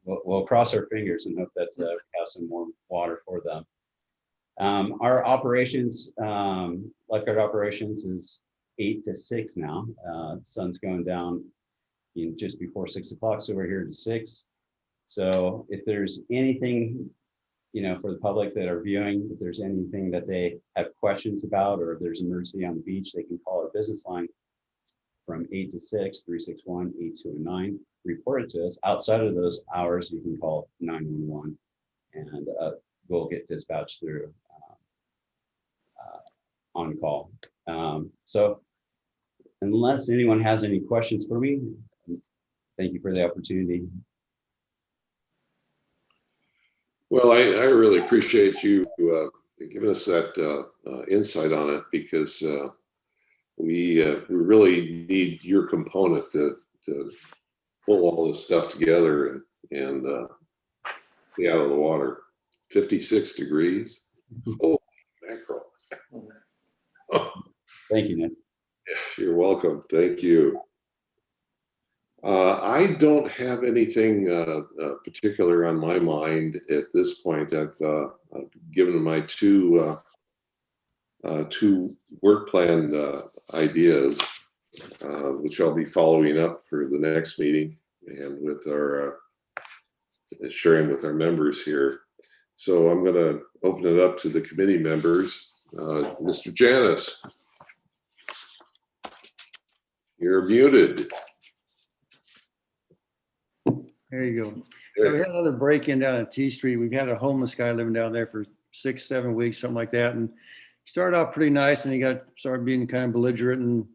S10: we'll cross our fingers and hope that we have some more water for them. Our operations, lifeguard operations is 8 to 6 now. The sun's going down just before 6 o'clock, so we're here to 6. So if there's anything, for the public that are viewing, if there's anything that they have questions about, or if there's an emergency on the beach, they can call our business line from 8 to 6, 361-8209. Report it to us. Outside of those hours, you can call 911 and we'll get dispatched through on call. So unless anyone has any questions for me, thank you for the opportunity.
S3: Well, I really appreciate you giving us that insight on it, because we really need your component to pull all this stuff together and be out of the water. 56 degrees. Oh, mackerel.
S10: Thank you, Nick.
S3: You're welcome. Thank you. I don't have anything particular on my mind at this point. I've given my two work plan ideas, which I'll be following up for the next meeting and with our sharing with our members here. So I'm going to open it up to the committee members. Mr. Janis, you're muted.
S6: There you go. Yeah, we had another break-in down at T Street. We've had a homeless guy living down there for 6-7 weeks, something like that. And he started out pretty nice, and he started being kind of belligerent and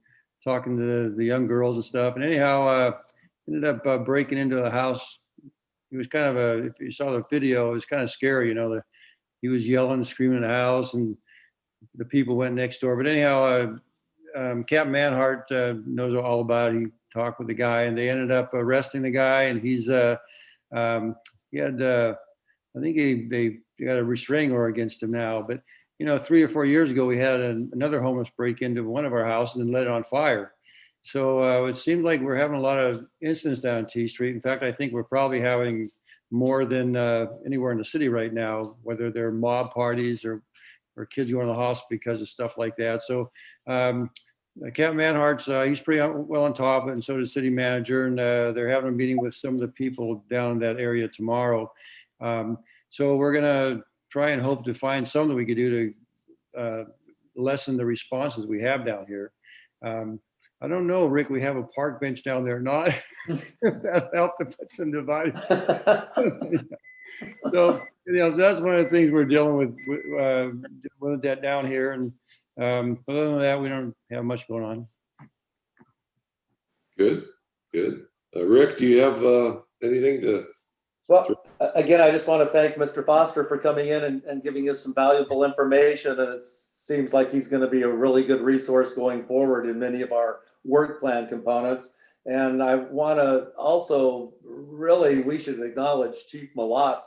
S6: talking to the young girls and stuff. And anyhow, ended up breaking into a house. He was kind of if you saw the video, it was kind of scary, he was yelling and screaming in the house, and the people went next door. But anyhow, Captain Manhart knows all about it. He talked with the guy, and they ended up arresting the guy, and he's he had I think they got a restraining order against him now. But 3 or 4 years ago, we had another homeless break into one of our houses and lit it on fire. So it seems like we're having a lot of incidents down T Street. In fact, I think we're probably having more than anywhere in the city right now, whether they're mob parties or kids going to the hospital because of stuff like that. So Captain Manhart's, he's pretty well on top of it, and so does city manager, and they're having a meeting with some of the people down in that area tomorrow. So we're gonna try and hope to find something we could do to lessen the responses we have down here. I don't know, Rick, we have a park bench down there or not. That'll help to put some dividers. So that's one of the things we're dealing with that down here. And other than that, we don't have much going on.
S3: Good. Rick, do you have anything to?
S1: Well, again, I just want to thank Mr. Foster for coming in and giving us some valuable information. And it seems like he's going to be a really good resource going forward in many of our work plan components. And I want to also we should acknowledge Chief Malatz.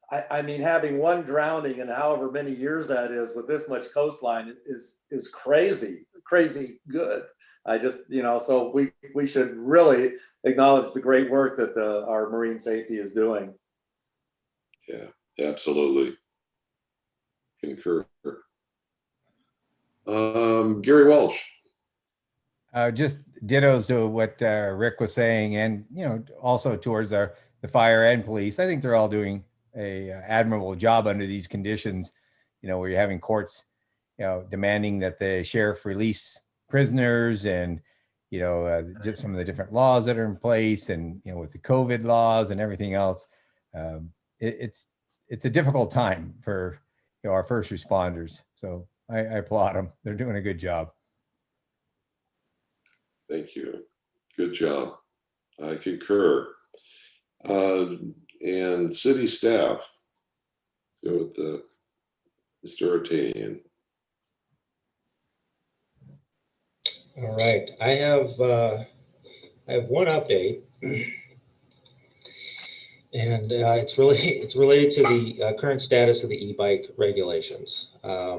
S1: I mean, having one drowning in however many years that is with this much coastline is crazy good. I just, so we should really acknowledge the great work that our marine safety is doing.
S3: Yeah, absolutely. Concur. Gary Walsh.
S2: Just dittos to what Rick was saying, and also towards the fire and police. I think they're all doing a admirable job under these conditions. Where you're having courts, demanding that the sheriff release prisoners, and some of the different laws that are in place, and with the COVID laws and everything else, it's a difficult time for our first responders. So I applaud them. They're doing a good job.
S3: Thank you. Good job. I concur. And city staff. Go with the Mr. Artanian.
S4: All right, I have one update, and it's related to the current status of the e-bike regulations. At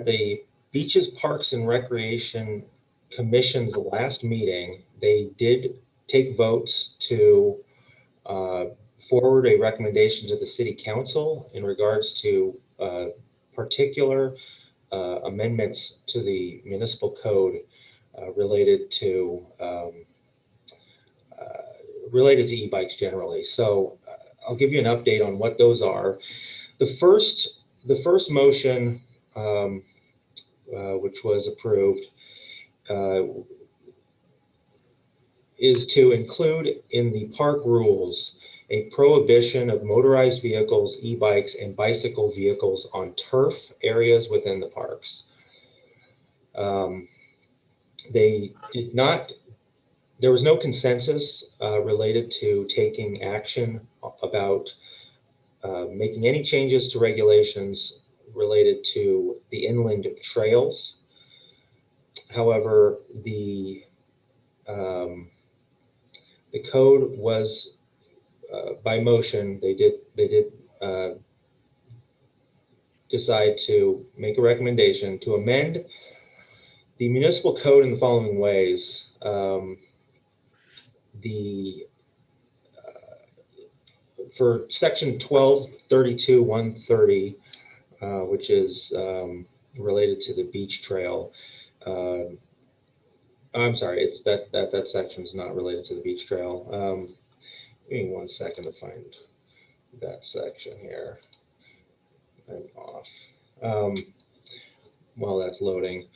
S4: the Beaches, Parks, and Recreation Commission's last meeting, they did take votes to forward a recommendation to the City Council in regards to particular amendments to the municipal code related to e-bikes generally. So I'll give you an update on what those are. The first motion, which was approved, is to include in the park rules a prohibition of motorized vehicles, e-bikes, and bicycle vehicles on turf areas within the parks. There was no consensus related to taking action about making any changes to regulations related to the inland trails. However, the code was by motion. They did decide to make a recommendation to amend the municipal code in the following ways. For section 1232-130, which is related to the beach trail. I'm sorry, it's that section is not related to the beach trail. Give me 1 second to find that section here. I'm off. While that's loading.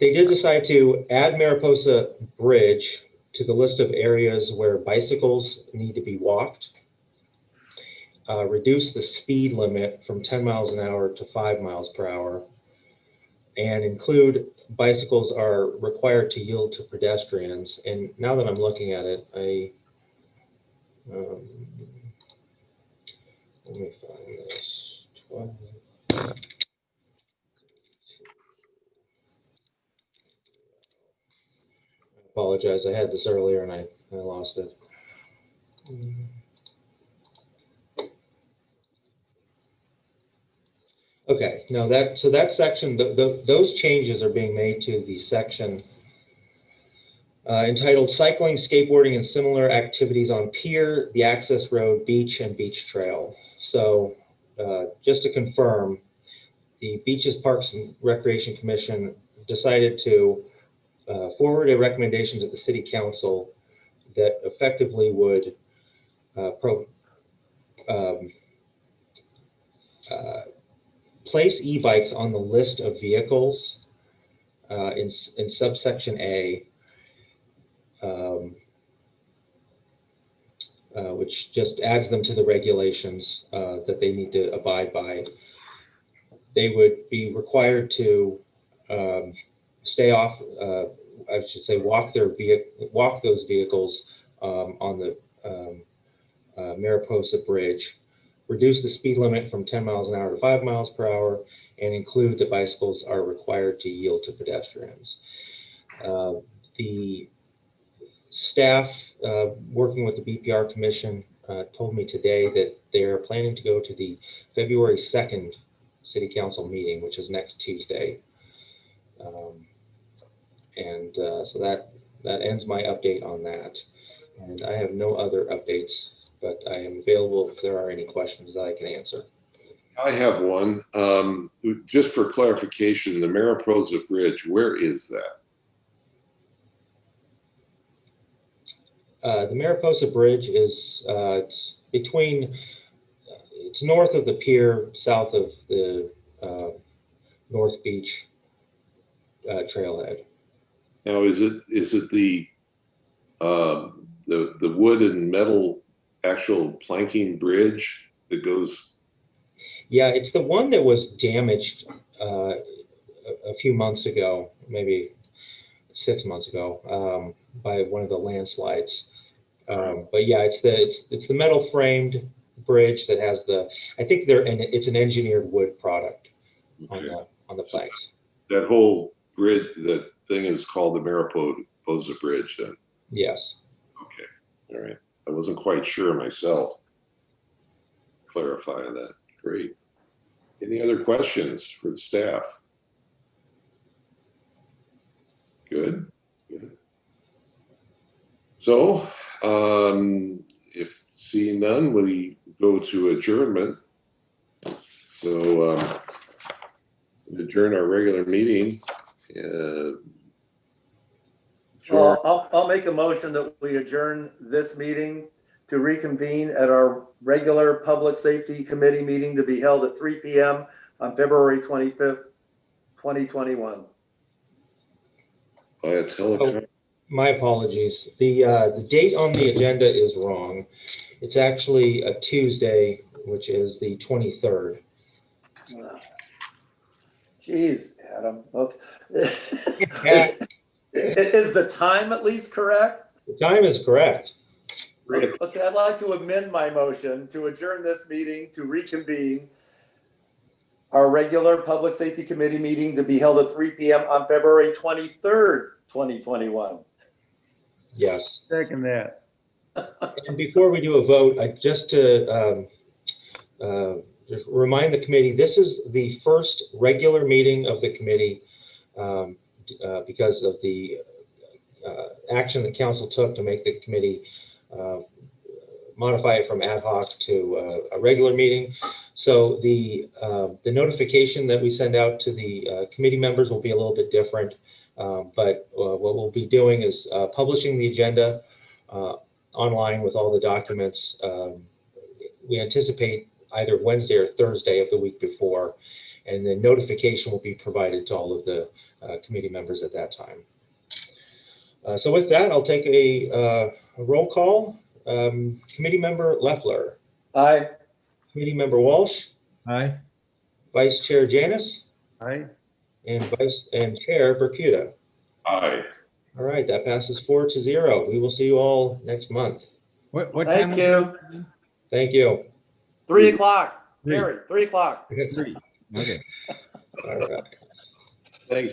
S4: They did decide to add Mariposa Bridge to the list of areas where bicycles need to be walked, reduce the speed limit from 10 miles an hour to 5 miles per hour, and include bicycles are required to yield to pedestrians. And now that I'm looking at it, let me find this. 12. Apologize, I had this earlier and I lost it. Okay, now that section, those changes are being made to the section entitled Cycling, Skateboarding, and Similar Activities on Pier, the Access Road, Beach, and Beach Trail. So just to confirm, the Beaches, Parks, and Recreation Commission decided to forward a recommendation to the City Council that effectively would place e-bikes on the list of vehicles in subsection A, which just adds them to the regulations that they need to abide by. They would be required to stay off, I should say, walk those vehicles on the Mariposa Bridge, reduce the speed limit from 10 miles an hour to 5 miles per hour, and include that bicycles are required to yield to pedestrians. The staff working with the BPR Commission told me today that they're planning to go to the February 2nd City Council meeting, which is next Tuesday. So that ends my update on that. And I have no other updates, but I am available if there are any questions that I can answer.
S3: I have one. Just for clarification, the Mariposa Bridge, where is that?
S4: The Mariposa Bridge is it's north of the pier, south of the North Beach trailhead.
S3: Now, is it the wood and metal actual planking bridge that goes?
S4: Yeah, it's the one that was damaged a few months ago, maybe 6 months ago. one of the landslides. But yeah, it's the metal framed bridge that has I think it's an engineered wood product
S3: Okay.
S4: on the flags.
S3: That whole bridge, that thing is called the Mariposa Bridge then?
S4: Yes.
S3: Okay, all right. I wasn't quite sure myself. Clarifying that. Great. Any other questions for the staff? Good. Good. So, if seeing none, we go to adjournment. So, adjourn our regular meeting.
S1: Well, I'll make a motion that we adjourn this meeting to reconvene at our regular Public Safety Committee meeting to be held at 3 p.m. on February 25th, 2021.
S3: Via telecom.
S4: My apologies. The date on the agenda is wrong. It's actually a Tuesday, which is the 23rd.
S1: Jeez, Adam. Okay. Is the time at least correct?
S4: The time is correct.
S1: Okay, I'd like to amend my motion to adjourn this meeting to reconvene our regular Public Safety Committee meeting to be held at 3 p.m. on February 23rd, 2021.
S4: Yes.
S6: Second that.
S4: And before we do a vote, just to just remind the committee, this is the first regular meeting of the committee because of the action that council took to make the committee modify it from ad hoc to a regular meeting. So the notification that we send out to the committee members will be a little bit different. But what we'll be doing is publishing the agenda online with all the documents. We anticipate either Wednesday or Thursday of the week before, and the notification will be provided to all of the committee members at that time. So with that, I'll take a roll call. Committee member Leffler.
S1: Aye.
S4: Committee member Walsh.
S2: Aye.
S4: Vice Chair Janus.
S6: Aye.
S4: And Chair Bercuda.
S3: Aye.
S4: All right, that passes 4-0. We will see you all next month.
S2: What time?
S1: Thank you.
S4: Thank you.
S1: 3 o'clock.
S2: Three.
S1: Gary, 3 o'clock.
S2: 3. Okay.
S4: All right.